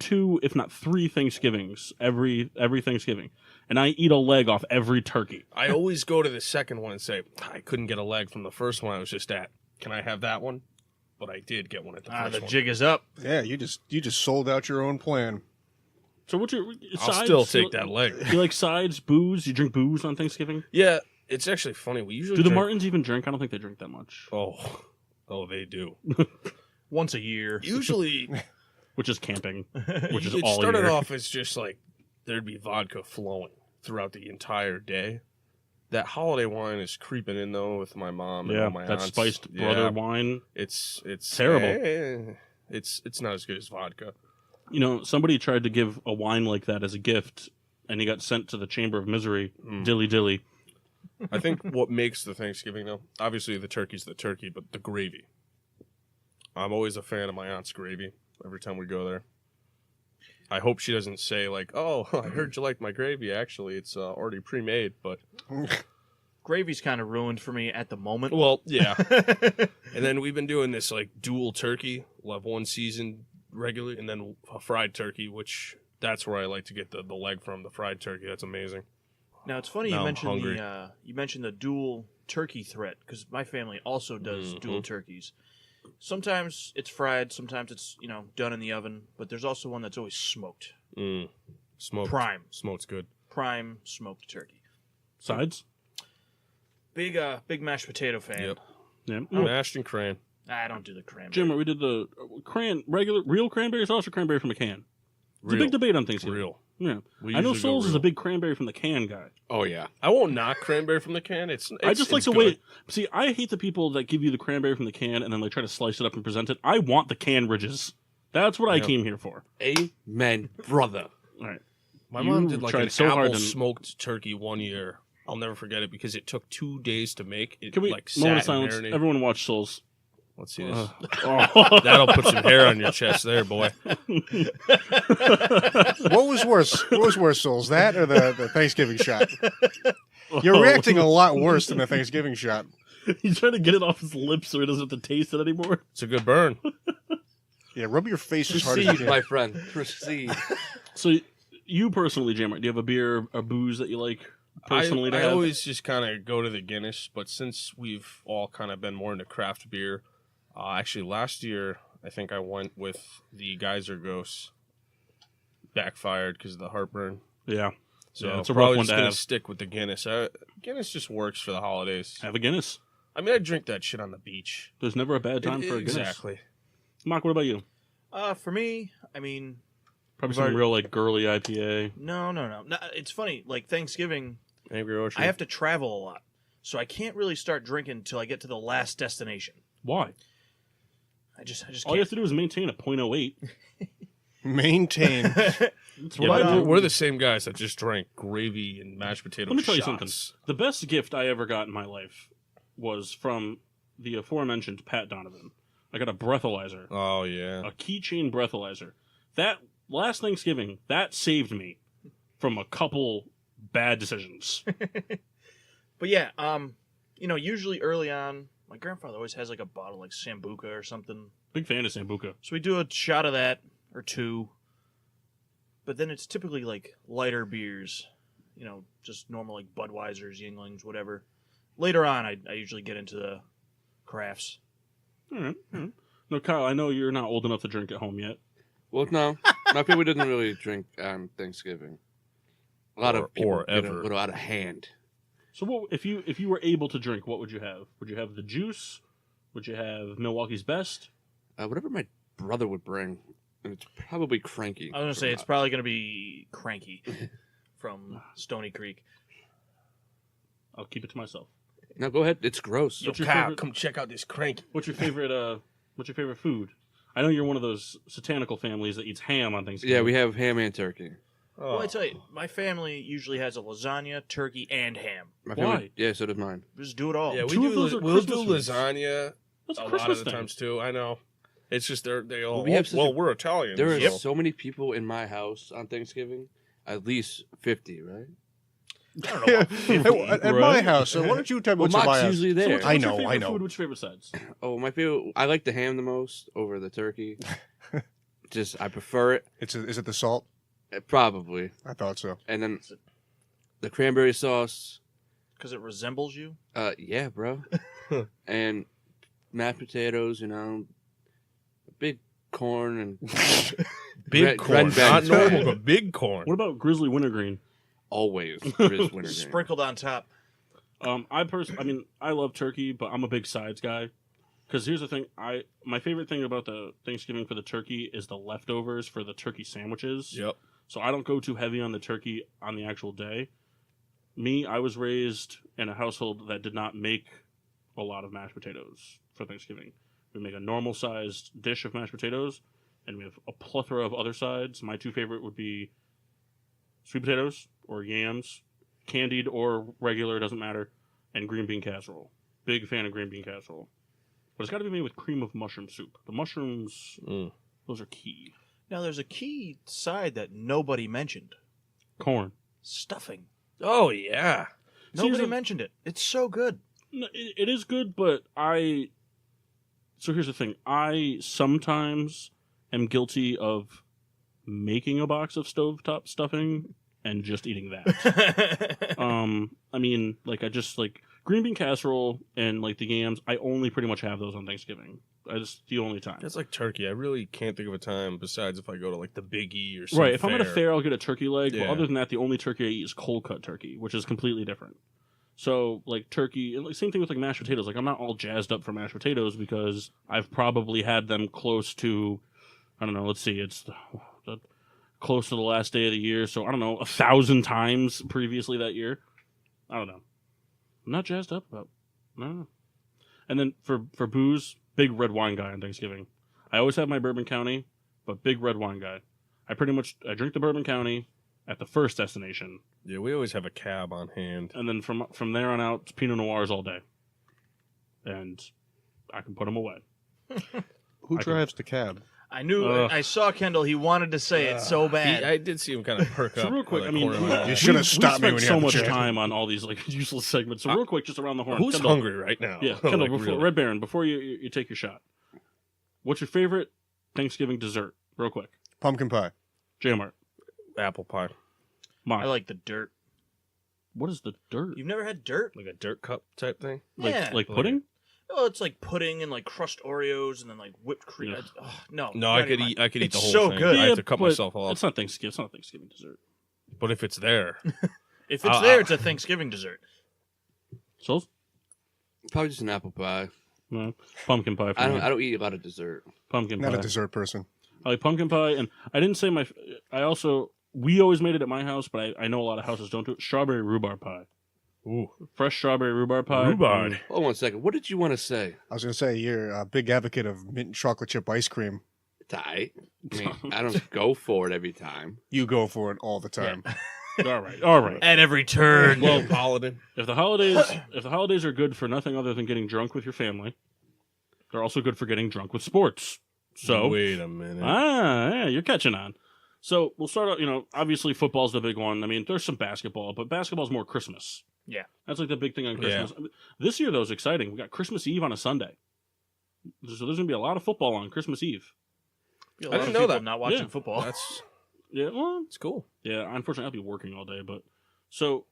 Speaker 1: 2, if not 3 Thanksgivings every Thanksgiving. And I eat a leg off every turkey.
Speaker 4: I always go to the second one and say, I couldn't get a leg from the first one I was just at. Can I have that one? But I did get one at the first
Speaker 3: The
Speaker 4: one.
Speaker 3: jig is up.
Speaker 5: Yeah, you just sold out your own plan.
Speaker 1: So what's your
Speaker 4: I'll
Speaker 1: sides?
Speaker 4: still take that leg.
Speaker 1: You like sides, booze? You drink booze on Thanksgiving?
Speaker 4: Yeah, it's actually funny. We usually
Speaker 1: Do the
Speaker 4: drink-
Speaker 1: Martins even drink? I don't think they drink that much.
Speaker 4: Oh, they do.
Speaker 3: Once a year.
Speaker 4: Usually,
Speaker 1: Which is camping. Which is
Speaker 4: it
Speaker 1: all
Speaker 4: started
Speaker 1: year.
Speaker 4: off as just like there'd be vodka flowing throughout the entire day. That holiday wine is creeping in though with my mom and
Speaker 1: Yeah,
Speaker 4: all my
Speaker 1: that
Speaker 4: aunts.
Speaker 1: spiced brother
Speaker 4: Yeah,
Speaker 1: wine.
Speaker 4: It's
Speaker 1: Terrible.
Speaker 4: It's not as good as vodka.
Speaker 1: You know, somebody tried to give a wine like that as a gift, and he got sent to the Chamber of Misery. Dilly dilly.
Speaker 4: I think what makes the Thanksgiving though, obviously the turkey's the turkey, but the gravy. I'm always a fan of my aunt's gravy every time we go there. I hope she doesn't say like, "Oh, I heard you like my gravy." Actually, it's already pre-made, but
Speaker 3: Gravy's kind of ruined for me at the moment.
Speaker 4: well, yeah. And then we've been doing this like dual turkey. We'll have one season regularly, and then a fried turkey, which that's where I like to get the leg from. The fried turkey, that's amazing.
Speaker 3: Now it's funny
Speaker 4: Now
Speaker 3: you
Speaker 4: I'm
Speaker 3: mentioned
Speaker 4: hungry.
Speaker 3: you mentioned the dual turkey threat because my family also does dual turkeys. Sometimes it's fried, sometimes it's done in the oven, but there's also one that's always smoked.
Speaker 4: Smoked.
Speaker 3: Prime.
Speaker 4: Smoked's good.
Speaker 3: Prime smoked turkey.
Speaker 1: Sides?
Speaker 3: Big mashed potato fan.
Speaker 4: Yep.
Speaker 1: Yeah.
Speaker 4: Mashed and cran.
Speaker 3: I don't do the cranberry.
Speaker 1: Jim, we did the real cranberry sauce or cranberry from a can? It's a
Speaker 4: Real.
Speaker 1: big debate on Thanksgiving.
Speaker 4: Real.
Speaker 1: Yeah.
Speaker 4: We
Speaker 1: I know
Speaker 4: usually go
Speaker 1: Souls is
Speaker 4: real.
Speaker 1: a big cranberry from the can guy.
Speaker 2: Oh yeah.
Speaker 4: I won't knock cranberry from the can.
Speaker 1: I just like
Speaker 4: it's
Speaker 1: the
Speaker 4: good.
Speaker 1: way. See, I hate the people that give you the cranberry from the can and then they try to slice it up and present it. I want the can ridges. That's what I
Speaker 4: Yeah.
Speaker 1: came here for.
Speaker 2: Amen, brother.
Speaker 1: All right.
Speaker 4: My
Speaker 1: You
Speaker 4: mom did like
Speaker 1: tried
Speaker 4: an
Speaker 1: so hard
Speaker 4: apple
Speaker 1: to-
Speaker 4: smoked turkey one year. I'll never forget it because it took 2 days to make. It
Speaker 1: Can we
Speaker 4: like
Speaker 1: moment of
Speaker 4: sat and
Speaker 1: silence?
Speaker 4: marinated.
Speaker 1: Everyone watch Souls.
Speaker 4: Let's see this.
Speaker 1: Oh.
Speaker 4: That'll put some hair on your chest there, boy.
Speaker 5: What was worse? What was worse, Souls? That or the Thanksgiving shot? You're reacting a lot worse than the Thanksgiving shot.
Speaker 1: He's trying to get it off his lips so he doesn't have to taste it anymore.
Speaker 4: It's a good burn.
Speaker 5: Yeah, rub your face as hard as you
Speaker 2: Proceed,
Speaker 5: can.
Speaker 2: my friend. Proceed.
Speaker 1: So, you personally, Jammer, do you have a beer or booze that you like personally to
Speaker 4: I
Speaker 1: have?
Speaker 4: always just kind of go to the Guinness, but since we've all kind of been more into craft beer, actually last year I think I went with the Geyser Ghost. Backfired because of the heartburn.
Speaker 1: Yeah.
Speaker 4: So
Speaker 1: Yeah, it's a rough
Speaker 4: probably
Speaker 1: one
Speaker 4: just
Speaker 1: to
Speaker 4: gonna
Speaker 1: have.
Speaker 4: stick with the Guinness. Guinness just works for the holidays.
Speaker 1: Have a Guinness.
Speaker 4: I mean, I drink that shit on the beach.
Speaker 1: There's never a bad time for a Guinness.
Speaker 4: Exactly.
Speaker 1: Mark, what about you?
Speaker 3: For me, I mean,
Speaker 1: Probably
Speaker 3: We've
Speaker 1: some
Speaker 3: already-
Speaker 1: real, like, girly IPA.
Speaker 3: no. It's funny. Like Thanksgiving,
Speaker 4: Angry Ocean.
Speaker 3: I have to travel a lot, so I can't really start drinking until I get to the last destination.
Speaker 1: Why?
Speaker 3: I just
Speaker 1: All you
Speaker 3: can't.
Speaker 1: have to do is maintain a .08.
Speaker 5: Maintain.
Speaker 1: That's
Speaker 4: Yeah,
Speaker 1: what I do.
Speaker 4: we're the same guys that just drank gravy and mashed potato
Speaker 1: Let me tell you
Speaker 4: shots.
Speaker 1: something. The best gift I ever got in my life was from the aforementioned Pat Donovan. I got a breathalyzer,
Speaker 4: Oh, yeah.
Speaker 1: a keychain breathalyzer. That last Thanksgiving, that saved me from a couple bad decisions.
Speaker 3: But yeah, usually early on, my grandfather always has like a bottle like Sambuca or something.
Speaker 1: Big fan of Sambuca.
Speaker 3: So we do a shot of that or two. But then it's typically like lighter beers, just normal like Budweisers, Yinglings, whatever. Later on, I usually get into the crafts.
Speaker 1: All right. All right. No, Kyle, I know you're not old enough to drink at home yet.
Speaker 2: Well, no, my family doesn't really drink on Thanksgiving. A lot
Speaker 4: Or-
Speaker 2: of people
Speaker 4: or
Speaker 2: get
Speaker 4: ever.
Speaker 2: a little out of hand.
Speaker 1: So, what if you were able to drink? What would you have? Would you have the juice? Would you have Milwaukee's Best?
Speaker 2: Whatever my brother would bring, and it's probably cranky.
Speaker 3: I was going to say, it's probably going to be Cranky from Stony Creek.
Speaker 1: I'll keep it to myself.
Speaker 2: Now go ahead. It's gross.
Speaker 1: What's your
Speaker 4: Kyle,
Speaker 1: favorite?
Speaker 4: come check out this cranky.
Speaker 1: What's your favorite? What's your favorite food? I know you're one of those satanical families that eats ham on Thanksgiving.
Speaker 2: Yeah, we have ham and turkey.
Speaker 4: Oh.
Speaker 3: Well, I tell you, my family usually has a lasagna, turkey, and ham.
Speaker 2: My
Speaker 1: Why?
Speaker 2: family, yeah, so does mine.
Speaker 3: Just do it all.
Speaker 4: Yeah, we
Speaker 1: Two of those
Speaker 4: do.
Speaker 1: are
Speaker 4: We'll do
Speaker 1: Christmas foods.
Speaker 4: lasagna
Speaker 1: That's a
Speaker 4: a lot
Speaker 1: Christmas
Speaker 4: of the
Speaker 1: thing.
Speaker 4: times too. I know. It's just they all.
Speaker 2: We have such a-
Speaker 4: we're Italian.
Speaker 2: There are
Speaker 4: so.
Speaker 2: so many people in my house on Thanksgiving. At least 50, right?
Speaker 3: I don't know. About
Speaker 5: At my
Speaker 1: Right.
Speaker 5: house, so why don't you tell me
Speaker 2: Well,
Speaker 5: what's in my
Speaker 2: Mock's
Speaker 5: house?
Speaker 2: usually
Speaker 1: So
Speaker 2: there.
Speaker 1: what's
Speaker 5: I
Speaker 1: your
Speaker 5: know,
Speaker 1: favorite
Speaker 5: I know.
Speaker 1: Food? What's your favorite sides?
Speaker 2: Oh, my favorite. I like the ham the most over the turkey. I prefer it.
Speaker 5: Is it the salt?
Speaker 2: Probably.
Speaker 5: I thought so.
Speaker 2: And then the cranberry sauce.
Speaker 3: Because it resembles you?
Speaker 2: Yeah, bro. And mashed potatoes, big corn and
Speaker 4: Big
Speaker 2: Red-
Speaker 4: corn,
Speaker 2: red
Speaker 4: not
Speaker 2: bag.
Speaker 4: normal, but big corn.
Speaker 1: What about grizzly wintergreen?
Speaker 2: always Grizz wintergreen.
Speaker 3: Sprinkled on top.
Speaker 1: I love turkey, but I'm a big sides guy. Because here's the thing, my favorite thing about the Thanksgiving for the turkey is the leftovers for the turkey sandwiches.
Speaker 4: Yep.
Speaker 1: So I don't go too heavy on the turkey on the actual day. I was raised in a household that did not make a lot of mashed potatoes for Thanksgiving. We make a normal sized dish of mashed potatoes, and we have a plethora of other sides. My two favorite would be sweet potatoes or yams, candied or regular, doesn't matter, and green bean casserole. Big fan of green bean casserole. But it's got to be made with cream of mushroom soup. The mushrooms, those are key.
Speaker 3: Now, there's a key side that nobody mentioned.
Speaker 1: Corn.
Speaker 3: Stuffing.
Speaker 4: Oh yeah.
Speaker 3: Nobody
Speaker 1: here's the-
Speaker 3: mentioned it. It's so good.
Speaker 1: No, it is good, but So here's the thing. I sometimes am guilty of making a box of stovetop stuffing and just eating that. I just green bean casserole and the yams. I only pretty much have those on Thanksgiving. It's the only time.
Speaker 4: That's like turkey. I really can't think of a time besides if I go to the Big E or something.
Speaker 1: Right. If I'm at a fair, I'll get a turkey leg.
Speaker 4: Yeah.
Speaker 1: But other than that, the only turkey I eat is cold cut turkey, which is completely different. So turkey, and same thing with mashed potatoes. I'm not all jazzed up for mashed potatoes because I've probably had them close to, I don't know. Let's see, it's close to the last day of the year. So I don't know, 1,000 times previously that year. I don't know. I'm not jazzed up about. No. And then for booze, big red wine guy on Thanksgiving. I always have my Bourbon County, but big red wine guy. I drink the Bourbon County at the first destination.
Speaker 4: Yeah, we always have a cab on hand.
Speaker 1: And then from there on out, it's Pinot Noirs all day. And I can put them away.
Speaker 5: Who drives the cab?
Speaker 3: I knew.
Speaker 1: Ugh.
Speaker 3: I saw Kendall. He wanted to say it so bad.
Speaker 4: I did see him kind of perk up.
Speaker 1: So real quick,
Speaker 4: on the corner of my eye.
Speaker 5: You should have stopped me
Speaker 1: we
Speaker 5: when you
Speaker 1: spent
Speaker 5: had
Speaker 1: so
Speaker 5: the
Speaker 1: much
Speaker 5: chance.
Speaker 1: time on all these useless segments. So real quick, just around the horn.
Speaker 4: Who's
Speaker 1: Kendall,
Speaker 4: hungry right now?
Speaker 1: Yeah, Kendall,
Speaker 4: Like,
Speaker 1: before,
Speaker 4: really.
Speaker 1: Red Baron, before you take your shot, what's your favorite Thanksgiving dessert? Real quick.
Speaker 5: Pumpkin pie.
Speaker 1: J-Mart.
Speaker 4: Apple pie.
Speaker 1: Mark.
Speaker 3: I like the dirt.
Speaker 1: What is the dirt?
Speaker 3: You've never had dirt?
Speaker 4: Like a dirt cup type thing.
Speaker 3: Yeah.
Speaker 1: Like pudding?
Speaker 3: Oh, it's like pudding and crushed Oreos and then whipped cream.
Speaker 1: Yeah.
Speaker 3: No,
Speaker 4: No, I could eat the
Speaker 3: It's
Speaker 4: whole
Speaker 3: so
Speaker 4: thing.
Speaker 3: good.
Speaker 4: I have to cut
Speaker 1: but
Speaker 4: myself off.
Speaker 1: It's not Thanksgiving. It's not Thanksgiving dessert.
Speaker 4: But if it's there,
Speaker 3: If it's there, it's a Thanksgiving dessert.
Speaker 1: So,
Speaker 2: Probably just an apple pie.
Speaker 1: no, pumpkin pie. For me.
Speaker 2: I don't eat a lot of dessert.
Speaker 1: Pumpkin
Speaker 5: Not
Speaker 1: pie.
Speaker 5: a dessert person.
Speaker 1: I like pumpkin pie, and I didn't say we always made it at my house, but I know a lot of houses don't do it. Strawberry rhubarb pie.
Speaker 4: ooh,
Speaker 1: Fresh strawberry rhubarb pie.
Speaker 4: rhubarb.
Speaker 2: Hold on 1 second. What did you want to say?
Speaker 5: I was going to say, you're a big advocate of mint chocolate chip ice cream.
Speaker 2: It's all right. I mean, I don't go for it every time.
Speaker 5: You go for it all the time.
Speaker 1: All right.
Speaker 3: At every turn.
Speaker 4: Well, holiday.
Speaker 1: If the holidays are good for nothing other than getting drunk with your family, they're also good for getting drunk with sports. So
Speaker 4: Wait a minute.
Speaker 1: yeah, you're catching on. So we'll start out. Obviously football's the big one. I mean, there's some basketball, but basketball's more Christmas.
Speaker 3: Yeah.
Speaker 1: That's the big thing on Christmas.
Speaker 4: Yeah.
Speaker 1: This year though is exciting. We got Christmas Eve on a Sunday, so there's gonna be a lot of football on Christmas Eve.
Speaker 3: A lot
Speaker 4: I didn't
Speaker 3: of
Speaker 4: know
Speaker 3: people
Speaker 4: that.
Speaker 3: Not watching
Speaker 1: Yeah.
Speaker 3: football.
Speaker 4: That's
Speaker 1: Yeah, well,
Speaker 4: it's cool.
Speaker 1: yeah. Unfortunately, I'll be working all day. But so,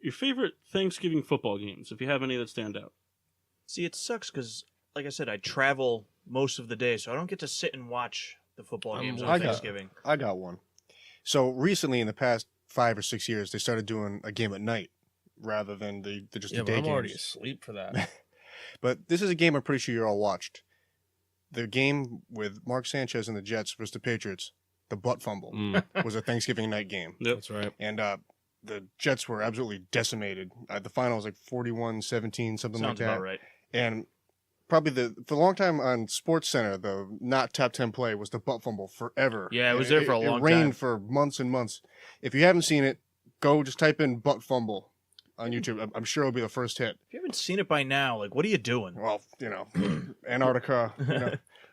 Speaker 1: your favorite Thanksgiving football games, if you have any that stand out.
Speaker 3: See, it sucks because, like I said, I travel most of the day, so I don't get to sit and watch the football games on
Speaker 5: I got-
Speaker 3: Thanksgiving.
Speaker 5: I got one. So recently, in the past 5 or 6 years, they started doing a game at night rather than just
Speaker 4: Yeah,
Speaker 5: the
Speaker 4: but
Speaker 5: day
Speaker 4: I'm already
Speaker 5: games.
Speaker 4: asleep for that.
Speaker 5: But this is a game I'm pretty sure you all watched. The game with Mark Sanchez and the Jets versus the Patriots, the butt fumble, was a Thanksgiving night game.
Speaker 1: Yep.
Speaker 4: That's right.
Speaker 5: And the Jets were absolutely decimated. The final was like 41-17, something like
Speaker 3: Sounds
Speaker 5: that.
Speaker 3: about right.
Speaker 5: And probably for a long time on Sports Center, the not top 10 play was the butt fumble forever.
Speaker 3: Yeah, it was there for a long
Speaker 5: It reigned
Speaker 3: time.
Speaker 5: for months and months. If you haven't seen it, go just type in butt fumble on YouTube. I'm sure it'll be the first hit.
Speaker 3: If you haven't seen it by now, like, what are you doing?
Speaker 5: Well, Antarctica.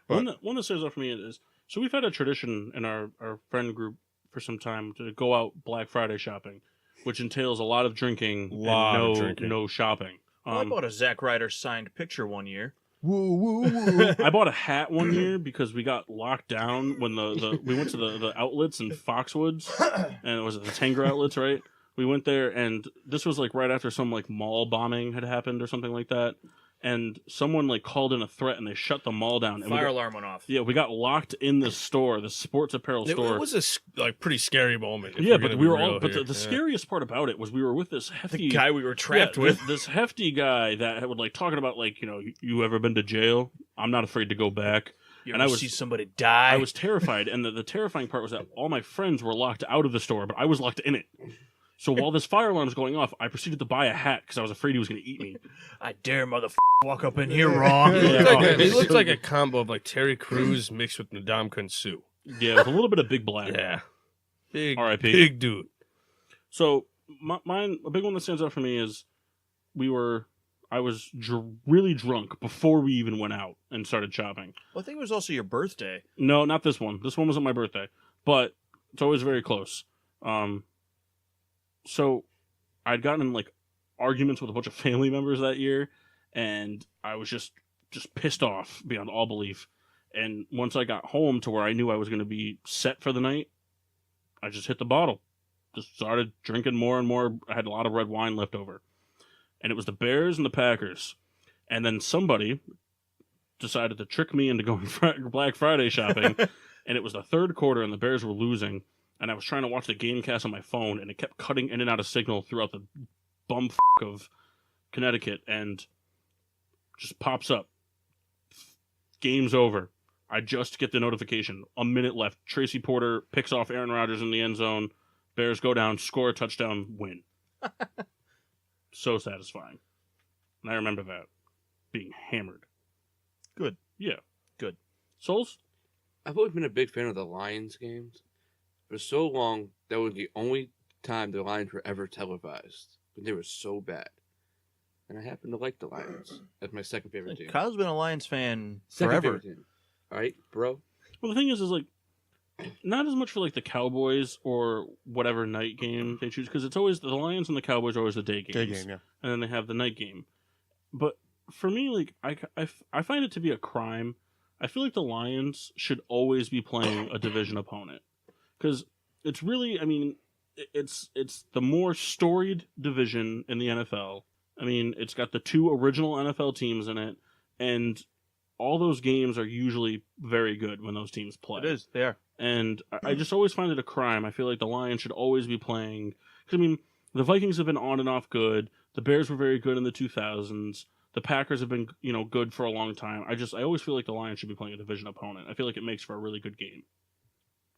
Speaker 5: But-
Speaker 1: One that stands out for me is, so we've had a tradition in our friend group for some time to go out Black Friday shopping, which entails a lot of drinking no shopping.
Speaker 3: Well, I bought a Zack Ryder signed picture one year.
Speaker 5: Woo, woo, woo.
Speaker 1: I bought a hat one year because we got locked down when we went to the outlets in Foxwoods, and it was the Tanger outlets, right? We went there, and this was like right after some like mall bombing had happened or something like that, and someone like called in a threat, and they shut the mall down. And
Speaker 3: Fire alarm went off.
Speaker 1: Yeah, we got locked in the store, the sports apparel store.
Speaker 4: It was a pretty scary moment.
Speaker 1: Yeah, but we were all. But the scariest part about it was we were with this hefty
Speaker 3: The guy we were trapped with.
Speaker 1: This hefty guy that would like talking about like you ever been to jail? I'm not afraid to go back.
Speaker 3: You
Speaker 1: and
Speaker 3: ever see somebody die?
Speaker 1: I was terrified, and the terrifying part was that all my friends were locked out of the store, but I was locked in it. So while this fire alarm was going off, I proceeded to buy a hat because I was afraid he was going to eat me.
Speaker 3: I dare walk up in here wrong.
Speaker 4: He looked like a combo of like Terry Crews mixed with Ndamukong Suh.
Speaker 1: Yeah, with a little bit of big black.
Speaker 4: Yeah, big,
Speaker 1: R.I.P.
Speaker 4: big dude.
Speaker 1: So mine, a big one that stands out for me is I was really drunk before we even went out and started shopping.
Speaker 3: Well, I think it was also your birthday.
Speaker 1: No, not this one. This one wasn't my birthday, but it's always very close. So I'd gotten in like arguments with a bunch of family members that year, and I was just pissed off beyond all belief. And once I got home to where I knew I was going to be set for the night, I just hit the bottle. Just started drinking more and more. I had a lot of red wine left over. And it was the Bears and the Packers. And then somebody decided to trick me into going Black Friday shopping. And it was the third quarter, and the Bears were losing. And I was trying to watch the Gamecast on my phone, and it kept cutting in and out of signal throughout the bumfuck of Connecticut, and just pops up. Game's over. I just get the notification. A minute left. Tracy Porter picks off Aaron Rodgers in the end zone. Bears go down, score a touchdown, win. So satisfying. And I remember that. Being hammered.
Speaker 3: Good.
Speaker 1: Yeah.
Speaker 3: Good.
Speaker 1: Souls?
Speaker 2: I've always been a big fan of the Lions games. For so long, that was the only time the Lions were ever televised. But they were so bad. And I happen to like the Lions. That's my second favorite team.
Speaker 3: Kyle's been a Lions fan
Speaker 2: Second
Speaker 3: forever.
Speaker 2: favorite team. All right, bro?
Speaker 1: Well, the thing is like, not as much for like the Cowboys or whatever night game they choose, because it's always the Lions and the Cowboys are always the day games.
Speaker 5: Day game, yeah.
Speaker 1: And then they have the night game. But for me, like, I find it to be a crime. I feel like the Lions should always be playing a division opponent. Because it's really, I mean, it's the more storied division in the NFL. I mean, it's got the two original NFL teams in it, and all those games are usually very good when those teams play.
Speaker 3: It is. They are.
Speaker 1: And I just always find it a crime. I feel like the Lions should always be playing. Because, I mean, the Vikings have been on and off good. The Bears were very good in the 2000s. The Packers have been, good for a long time. I always feel like the Lions should be playing a division opponent. I feel like it makes for a really good game.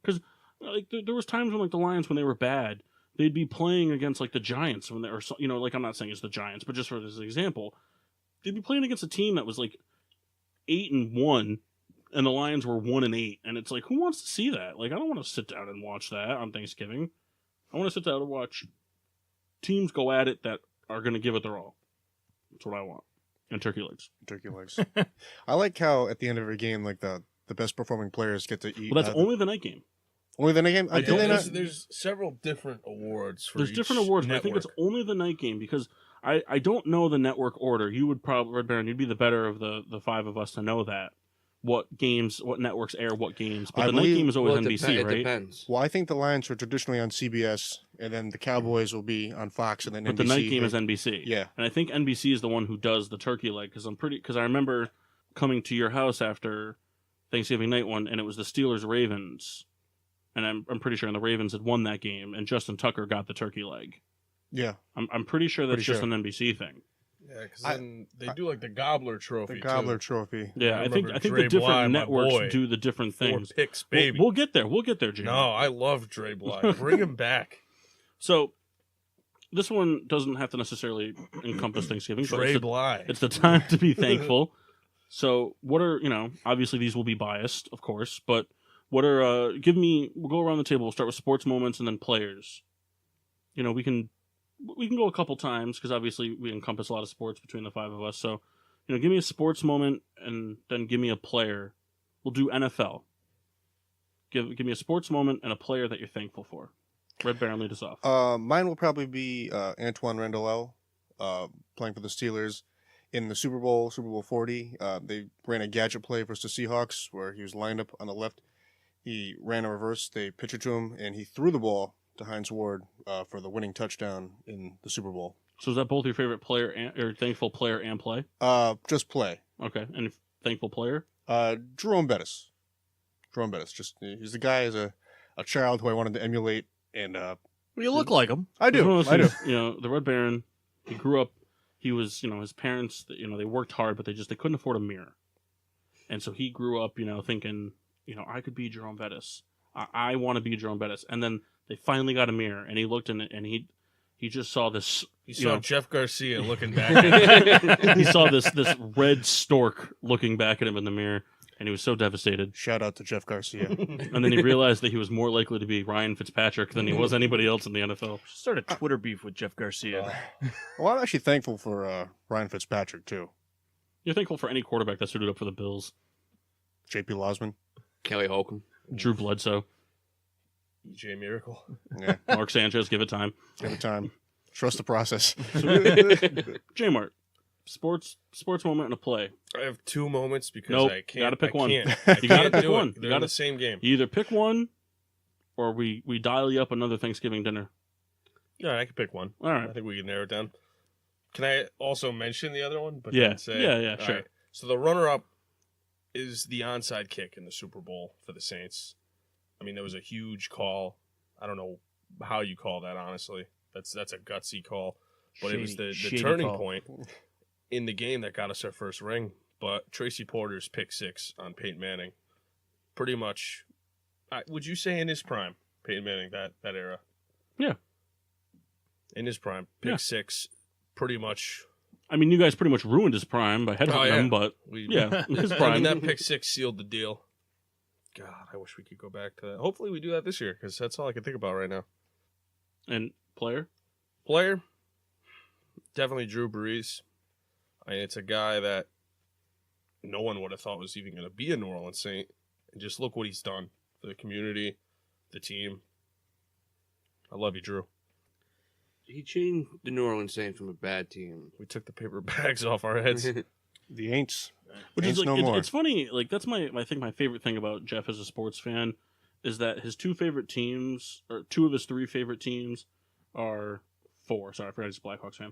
Speaker 1: Because like there was times when like the Lions, when they were bad, they'd be playing against like the Giants when they were, like I'm not saying it's the Giants, but just for this example, they'd be playing against a team that was like 8-1, and the Lions were 1-8, and it's like, who wants to see that? Like, I don't want to sit down and watch that on Thanksgiving. I want to sit down and watch teams go at it that are going to give it their all. That's what I want. And turkey legs.
Speaker 5: Turkey legs. I like how at the end of every game, like the best performing players get to eat.
Speaker 1: Well, that's only the night game.
Speaker 5: Only the night game.
Speaker 4: There's several different awards for
Speaker 1: There's different awards, but I think it's only the night game because I don't know the network order. You would probably, Red Baron, you'd be the better of the five of us to know that. What networks air what games. But the night game is always NBC, right?
Speaker 2: It depends.
Speaker 5: Well, I think the Lions are traditionally on CBS, and then the Cowboys will be on Fox, and then
Speaker 1: but
Speaker 5: NBC.
Speaker 1: The night game is NBC.
Speaker 5: Yeah.
Speaker 1: And I think NBC is the one who does the turkey leg because I remember coming to your house after Thanksgiving night one, and it was the Steelers-Ravens. And I'm pretty sure the Ravens had won that game, and Justin Tucker got the turkey leg.
Speaker 5: Yeah.
Speaker 1: I'm pretty sure that's just an NBC thing.
Speaker 4: Yeah, because then they do like the Gobbler Trophy.
Speaker 5: The Gobbler Trophy.
Speaker 1: Yeah, I think
Speaker 4: Dre
Speaker 1: the different
Speaker 4: Bly,
Speaker 1: networks do the different
Speaker 4: 4
Speaker 1: things.
Speaker 4: picks, baby.
Speaker 1: We'll get there. We'll get there, Jimmy.
Speaker 4: No, I love Dre Bly. Bring him back.
Speaker 1: So this one doesn't have to necessarily encompass Thanksgiving.
Speaker 4: Dre Bly.
Speaker 1: It's the time to be thankful. So what are, obviously these will be biased, of course, but what are, we'll go around the table. We'll start with sports moments and then players. We can go a couple times because obviously we encompass a lot of sports between the five of us. So, give me a sports moment and then give me a player. We'll do NFL. Give me a sports moment and a player that you're thankful for. Red Baron, lead us off.
Speaker 5: Mine will probably be Antoine Randall, playing for the Steelers in the Super Bowl 40. They ran a gadget play versus the Seahawks where he was lined up on the left. He ran a reverse. They pitched it to him, and he threw the ball to Hines Ward for the winning touchdown in the Super Bowl.
Speaker 1: So is that both your favorite player or thankful player and play?
Speaker 5: Just play.
Speaker 1: Okay, and thankful player?
Speaker 5: Jerome Bettis. He's the guy as a child who I wanted to emulate, and
Speaker 3: You look like him.
Speaker 5: I do.
Speaker 1: The Red Baron. He grew up. He was, his parents. They worked hard, but they couldn't afford a mirror, and so he grew up, thinking, I could be Jerome Bettis. I want to be Jerome Bettis, and then they finally got a mirror, and he looked in it, and he just saw this.
Speaker 4: He saw Jeff Garcia looking back at him.
Speaker 1: He saw this red stork looking back at him in the mirror, and he was so devastated.
Speaker 5: Shout out to Jeff Garcia.
Speaker 1: And then he realized that he was more likely to be Ryan Fitzpatrick than he was anybody else in the NFL.
Speaker 3: Start a Twitter beef with Jeff Garcia.
Speaker 5: Well, I'm actually thankful for Ryan Fitzpatrick, too.
Speaker 1: You're thankful for any quarterback that suited up for the Bills.
Speaker 5: J.P. Losman.
Speaker 2: Kelly Holcomb.
Speaker 1: Drew Bledsoe.
Speaker 4: EJ Miracle.
Speaker 5: Yeah.
Speaker 1: Mark Sanchez, give it time.
Speaker 5: Give it time. Trust the process.
Speaker 1: J-Mart, sports moment and a play.
Speaker 4: I have two moments because
Speaker 1: Nope,
Speaker 4: I can't.
Speaker 1: gotta pick one.
Speaker 4: I
Speaker 1: You gotta
Speaker 4: can't
Speaker 1: pick
Speaker 4: do
Speaker 1: one.
Speaker 4: it. They're in the same game.
Speaker 1: You either pick one, or we dial you up another Thanksgiving dinner.
Speaker 4: Yeah, I can pick one.
Speaker 1: All right.
Speaker 4: I think we can narrow it down. Can I also mention the other one? But
Speaker 1: Yeah.
Speaker 4: then say,
Speaker 1: Yeah,
Speaker 4: all
Speaker 1: sure.
Speaker 4: right. So the runner-up is the onside kick in the Super Bowl for the Saints. I mean, there was a huge call. I don't know how you call that, honestly. That's a gutsy call. But it was the turning point in the game that got us our first ring. But Tracy Porter's pick six on Peyton Manning, pretty much, would you say in his prime, Peyton Manning, that era?
Speaker 1: Yeah.
Speaker 4: In his prime, pick six, pretty much.
Speaker 1: I mean, you guys pretty much ruined his prime by headhunting him, but his
Speaker 4: I
Speaker 1: prime.
Speaker 4: mean, that pick six sealed the deal. God, I wish we could go back to that. Hopefully we do that this year, because that's all I can think about right now.
Speaker 1: And player?
Speaker 4: Player? Definitely Drew Brees. I mean, it's a guy that no one would have thought was even going to be a New Orleans Saint. And just look what he's done for the community, the team. I love you, Drew.
Speaker 2: He changed the New Orleans Saints from a bad team.
Speaker 4: We took the paper bags off our heads.
Speaker 5: The Aints.
Speaker 1: Which is
Speaker 5: Aints
Speaker 1: like,
Speaker 5: no more.
Speaker 1: it's funny. Like that's I think my favorite thing about Jeff as a sports fan is that his two favorite teams, or two of his three favorite teams, are four. Sorry, I forgot he's a Blackhawks fan.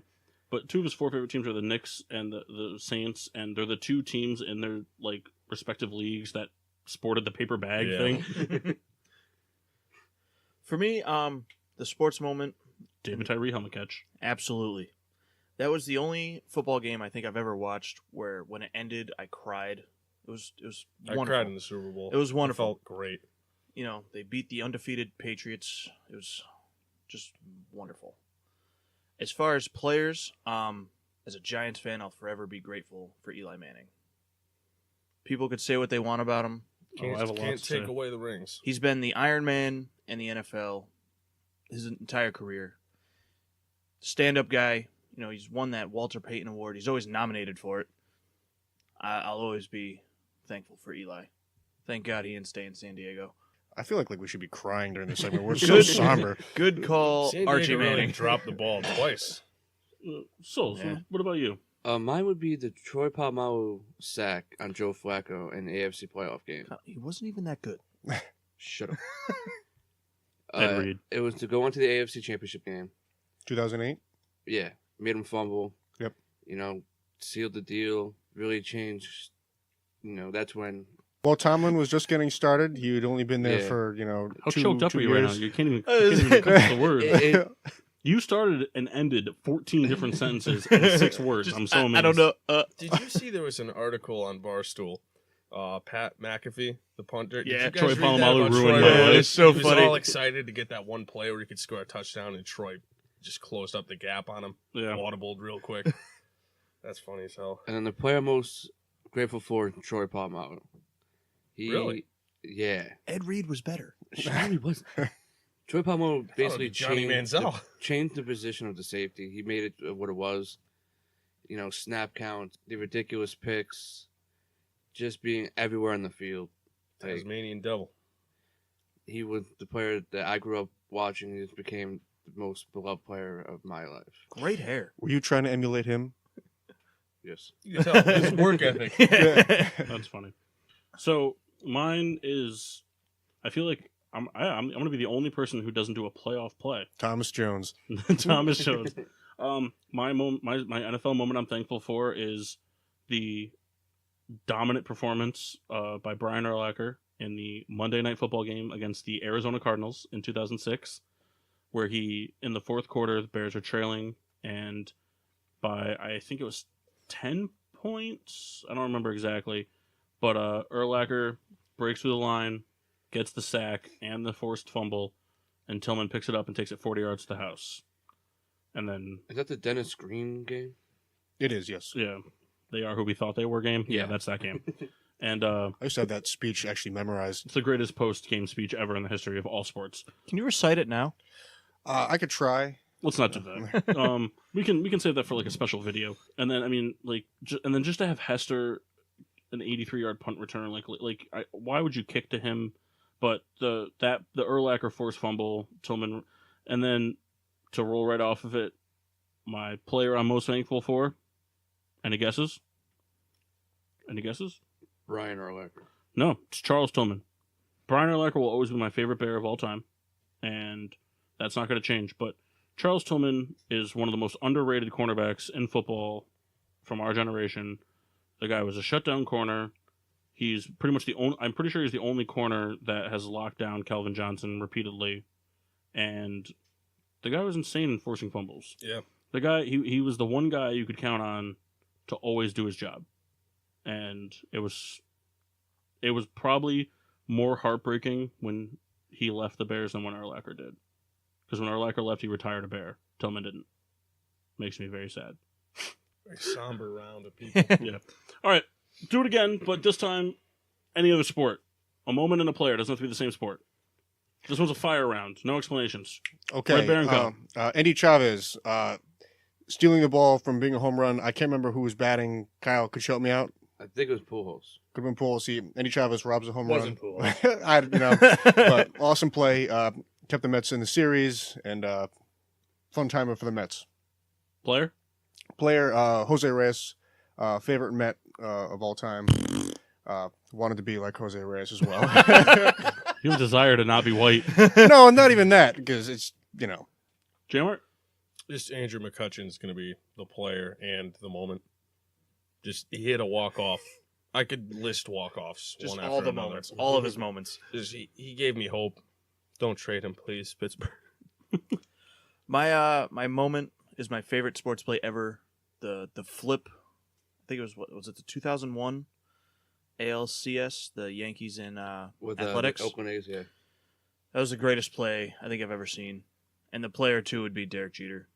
Speaker 1: But two of his four favorite teams are the Knicks and the Saints, and they're the two teams in their like respective leagues that sported the paper bag thing.
Speaker 3: For me, the sports moment,
Speaker 1: David Tyree helmet catch.
Speaker 3: absolutely. That was the only football game I think I've ever watched where when it ended, I cried. It was
Speaker 4: I
Speaker 3: wonderful.
Speaker 4: cried in the Super Bowl.
Speaker 3: It was wonderful.
Speaker 4: It felt great.
Speaker 3: You know, they beat the undefeated Patriots. It was just wonderful. As far as players, as a Giants fan, I'll forever be grateful for Eli Manning. People could say what they want about him.
Speaker 1: I have a lot
Speaker 4: Can't
Speaker 1: to say.
Speaker 4: take away the rings.
Speaker 3: He's been the Iron Man in the NFL his entire career. Stand-up guy. You know, he's won that Walter Payton Award. He's always nominated for it. I'll always be thankful for Eli. Thank God he didn't stay in San Diego.
Speaker 5: I feel like we should be crying during this segment. We're so somber.
Speaker 3: Good call,
Speaker 4: San Diego
Speaker 3: Archie
Speaker 4: really
Speaker 3: Manning.
Speaker 4: dropped the ball twice.
Speaker 1: So,
Speaker 3: Yeah.
Speaker 1: what about you?
Speaker 2: Mine would be the Troy Polamalu sack on Joe Flacco in the AFC playoff game.
Speaker 3: He wasn't even that good.
Speaker 2: Shut up.
Speaker 1: Ed Reed.
Speaker 2: It was to go into the AFC Championship game.
Speaker 5: 2008?
Speaker 2: Yeah, made him fumble.
Speaker 5: Yep.
Speaker 2: You know, sealed the deal. Really changed. You know, that's when.
Speaker 5: Well, Tomlin was just getting started. He had only been there
Speaker 2: Yeah.
Speaker 5: for,
Speaker 1: How
Speaker 5: two
Speaker 1: choked up are you right now?
Speaker 5: years.
Speaker 1: You can't even come up with the word.
Speaker 2: It-
Speaker 1: You started and ended 14 different sentences in 6 words. I'm so amazed.
Speaker 3: I don't know.
Speaker 4: Did you see there was an article on Barstool? Pat McAfee, the punter. Did
Speaker 3: Yeah,
Speaker 4: you guys
Speaker 1: Troy
Speaker 4: read that
Speaker 1: Polamalu
Speaker 4: about
Speaker 1: ruined
Speaker 4: Troy?
Speaker 1: my life.
Speaker 3: It's so
Speaker 4: He was
Speaker 3: funny.
Speaker 4: all excited to get that one play where he could score a touchdown, and Troy just closed up the gap on him.
Speaker 1: Yeah.
Speaker 4: Audibled real quick. That's funny as hell.
Speaker 2: And then the player most grateful for Troy Polamalu.
Speaker 4: Really?
Speaker 2: Yeah.
Speaker 3: Ed Reed was better.
Speaker 2: No, he wasn't. Troy Polamalu basically
Speaker 4: Johnny Manziel.
Speaker 2: changed the position of the safety. He made it what it was. You know, snap count, the ridiculous picks, just being everywhere on the field. Like,
Speaker 4: Tasmanian Devil.
Speaker 2: he was the player that I grew up watching. He just became the most beloved player of my life.
Speaker 3: Great hair.
Speaker 5: Were you trying to emulate him?
Speaker 2: Yes.
Speaker 4: You can tell his work ethic.
Speaker 1: That's funny. So mine is, I feel like I'm going to be the only person who doesn't do a playoff play.
Speaker 5: Thomas Jones.
Speaker 1: Thomas Jones. My NFL moment I'm thankful for is the dominant performance by Brian Urlacher in the Monday Night Football game against the Arizona Cardinals in 2006, where he, in the fourth quarter, the Bears are trailing, and by, I think it was 10 points? I don't remember exactly, but Urlacher breaks through the line, gets the sack and the forced fumble, and Tillman picks it up and takes it 40 yards to the house. And then...
Speaker 2: Is that the Dennis Green game?
Speaker 5: It is, yes.
Speaker 1: Yeah. They are who we thought they were game. Yeah,
Speaker 2: Yeah.
Speaker 1: that's that game. And
Speaker 5: I used to have that speech actually memorized.
Speaker 1: it's the greatest post-game speech ever in the history of all sports.
Speaker 3: Can you recite it now?
Speaker 5: I could try.
Speaker 1: Let's not do that. We can save that for like a special video. And then, I mean, like, and then just to have Hester an 83-yard punt return, why would you kick to him? But the Urlacher forced fumble, Tillman, and then to roll right off of it, my player I'm most thankful for. Any guesses? Any guesses?
Speaker 2: Brian Urlacher.
Speaker 1: No, it's Charles Tillman. Brian Urlacher will always be my favorite Bear of all time, and that's not going to change. But Charles Tillman is one of the most underrated cornerbacks in football from our generation. The guy was a shutdown corner. He's pretty much the only. I'm pretty sure he's the only corner that has locked down Calvin Johnson repeatedly, and the guy was insane in forcing fumbles.
Speaker 4: Yeah.
Speaker 1: The guy, he was the one guy you could count on to always do his job, and it was probably more heartbreaking when he left the Bears than when Urlacher did, because when Urlacher left, he retired a Bear. Tillman didn't. Makes me very sad.
Speaker 4: Very somber round of people.
Speaker 1: Yeah. All right, do it again, but this time, any other sport. A moment and a player. Doesn't have to be the same sport. This one's a fire round. No explanations.
Speaker 5: Okay.
Speaker 1: Red Baron go.
Speaker 5: Andy Chavez, stealing the ball from being a home run. I can't remember who was batting. Kyle, could you help me out?
Speaker 2: I think it was Pujols.
Speaker 5: Could have been Pujols. Andy Chavez robs a home
Speaker 3: Wasn't
Speaker 5: run. But awesome play. Kept the Mets in the series, and fun timer for the Mets.
Speaker 1: Player?
Speaker 5: Player, Jose Reyes, favorite Met of all time. Wanted to be like Jose Reyes as well.
Speaker 1: You have a desire to not be white.
Speaker 5: No, not even that, because it's,
Speaker 1: Jammer?
Speaker 4: Just Andrew McCutcheon's going to be the player and the moment. Just he hit a walk-off. I could list walk-offs
Speaker 3: Just
Speaker 4: one after
Speaker 3: all the
Speaker 4: another.
Speaker 3: moments. All of his moments.
Speaker 4: Just, he gave me hope. Don't trade him, please, Pittsburgh.
Speaker 3: My moment is my favorite sports play ever. The flip. I think it was it the 2001 ALCS, the Yankees in
Speaker 2: With
Speaker 3: athletics.
Speaker 2: Oakland A's, yeah.
Speaker 3: That was the greatest play I think I've ever seen. And the player, too, would be Derek Jeter.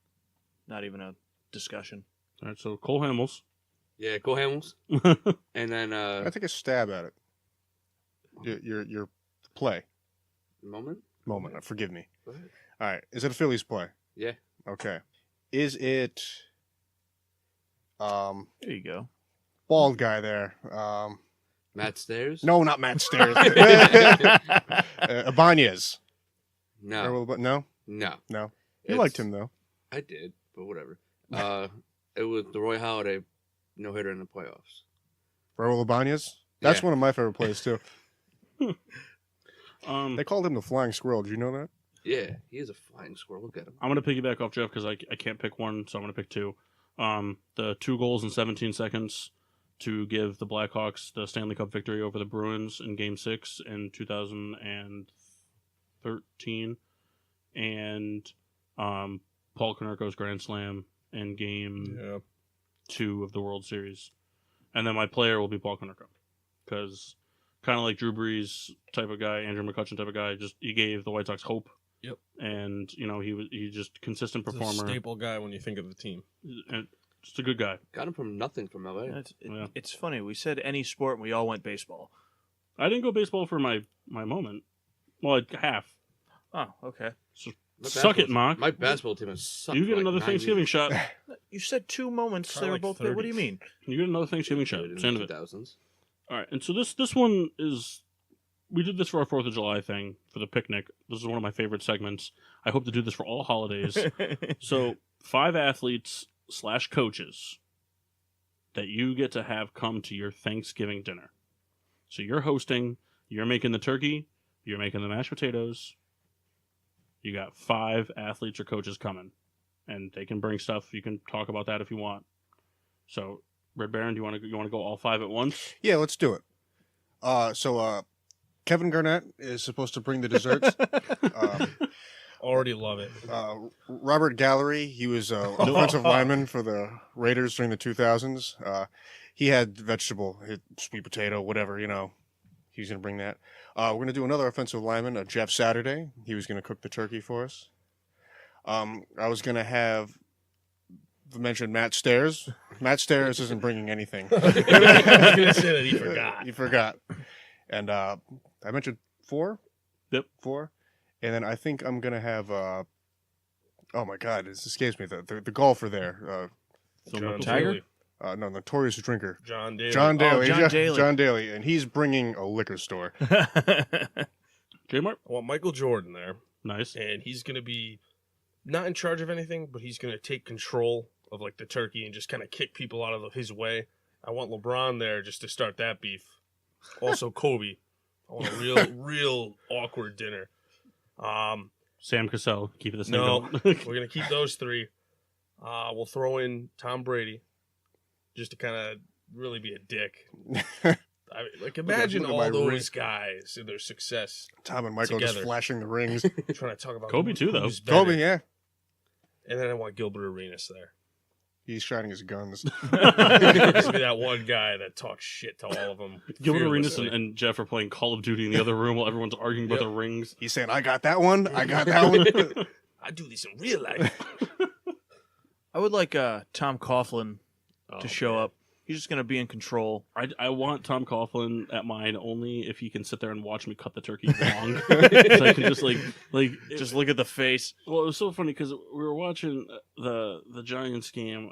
Speaker 3: Not even a discussion.
Speaker 1: All right, so Cole Hamels.
Speaker 2: Yeah, Cole Hamels. And then
Speaker 5: I take a stab at it. Your play.
Speaker 2: moment.
Speaker 5: Forgive me.
Speaker 2: Go ahead.
Speaker 5: All right. Is it a Phillies play?
Speaker 2: Yeah.
Speaker 5: Okay. Is it
Speaker 3: There you go.
Speaker 5: bald guy there?
Speaker 2: Matt Stairs?
Speaker 5: No, not Matt Stairs. Ibanez.
Speaker 2: No.
Speaker 5: No?
Speaker 2: No.
Speaker 5: No. You
Speaker 2: It's-
Speaker 5: liked him, though.
Speaker 2: I did, but whatever. It was the Roy Halladay no-hitter in the playoffs.
Speaker 5: Raul Ibanez? That's
Speaker 2: Yeah.
Speaker 5: one of my favorite plays, too.
Speaker 1: I'm
Speaker 5: They called him the Flying Squirrel. Did you know that?
Speaker 2: Yeah, he is a flying squirrel. Look at him.
Speaker 1: going to piggyback off Jeff because I can't pick one, so I'm going to pick two. The 2 goals in 17 seconds to give the Blackhawks the Stanley Cup victory over the Bruins in Game 6 in 2013. And Paul Konerko's Grand Slam in Game 2 of the World Series. And then my player will be Paul Konerko. Because kind of like Drew Brees type of guy, Andrew McCutcheon type of guy, just he gave the White Sox hope.
Speaker 4: Yep.
Speaker 1: And, he just consistent
Speaker 4: He's a
Speaker 1: performer.
Speaker 4: staple guy when you think of the team.
Speaker 1: And Just a good guy.
Speaker 2: Got him from nothing from LA.
Speaker 3: It's funny. We said any sport, and we all went baseball.
Speaker 1: I didn't go baseball for my moment. Well, like half.
Speaker 3: Oh, okay.
Speaker 1: Suck it, Mock.
Speaker 2: My basketball team has sucked.
Speaker 1: You get
Speaker 2: for
Speaker 1: another
Speaker 2: like 9
Speaker 1: Thanksgiving
Speaker 2: years.
Speaker 1: shot.
Speaker 3: You said 2 moments.
Speaker 4: Try
Speaker 3: They were
Speaker 4: like
Speaker 3: both. What do you
Speaker 4: 30s.
Speaker 3: mean?
Speaker 1: You get another Thanksgiving shot.
Speaker 2: In
Speaker 1: It's the end of it.
Speaker 2: 2000s.
Speaker 1: All right, and so this one is, we did this for our 4th of July thing for the picnic. This is one of my favorite segments. I hope to do this for all holidays. So 5 athletes / coaches that you get to have come to your Thanksgiving dinner. So you're hosting, you're making the turkey, you're making the mashed potatoes. You got 5 athletes or coaches coming, and they can bring stuff. You can talk about that if you want. So, Red Baron, do you want to go all 5 at once?
Speaker 5: Yeah, let's do it. So Kevin Garnett is supposed to bring the desserts.
Speaker 4: Already love it.
Speaker 5: Robert Gallery, he was offensive lineman for the Raiders during the 2000s. He had vegetable, sweet potato, whatever, he's going to bring that. We're going to do another offensive lineman, Jeff Saturday. He was going to cook the turkey for us. I was going to have mentioned Matt Stairs. Matt Stairs isn't bringing anything.
Speaker 4: I was going to say that he forgot.
Speaker 5: He forgot. And I mentioned 4?
Speaker 1: Yep.
Speaker 5: 4. And then I think I'm going to have, oh my God, it escapes me, the golfer there.
Speaker 4: John
Speaker 3: Tiger?
Speaker 4: Daly.
Speaker 5: No, notorious drinker.
Speaker 4: John Daly.
Speaker 5: John Daly.
Speaker 3: John Daly.
Speaker 5: John Daly. And he's bringing a liquor store.
Speaker 1: J-Mart?
Speaker 4: I want Michael Jordan there,
Speaker 1: Nice.
Speaker 4: and he's going to be not in charge of anything, but he's going to take control of like the turkey and just kind of kick people out of his way. I want LeBron there just to start that beef. Also Kobe. I want a real awkward dinner.
Speaker 1: Sam Cassell, keep it the same.
Speaker 4: No,
Speaker 1: going.
Speaker 4: we're gonna keep those 3. We'll throw in Tom Brady, just to kind of really be a dick. Imagine
Speaker 5: look at
Speaker 4: all
Speaker 5: my
Speaker 4: those
Speaker 5: ring.
Speaker 4: guys and their success.
Speaker 5: Tom and Michael just
Speaker 4: Together.
Speaker 5: flashing the rings.
Speaker 4: Trying to talk about
Speaker 1: Kobe too, though.
Speaker 4: who's better.
Speaker 5: Kobe, yeah.
Speaker 4: And then I want Gilbert Arenas there.
Speaker 5: He's shining his guns.
Speaker 4: He's gonna be that one guy that talks shit to all of them.
Speaker 1: Gilbert Arenas
Speaker 4: fearlessly.
Speaker 1: and Jeff are playing Call of Duty in the other room while everyone's arguing about
Speaker 4: Yep.
Speaker 1: the rings.
Speaker 5: He's saying, I got that one. I got that one.
Speaker 4: I do this in real life.
Speaker 3: I would like Tom Coughlin
Speaker 4: Oh,
Speaker 3: to show
Speaker 4: man.
Speaker 3: up. He's just going to be in control.
Speaker 1: I want Tom Coughlin at mine only if he can sit there and watch me cut the turkey long. So I can just
Speaker 3: Just look at the face.
Speaker 1: Well, it was so funny because we were watching the Giants game,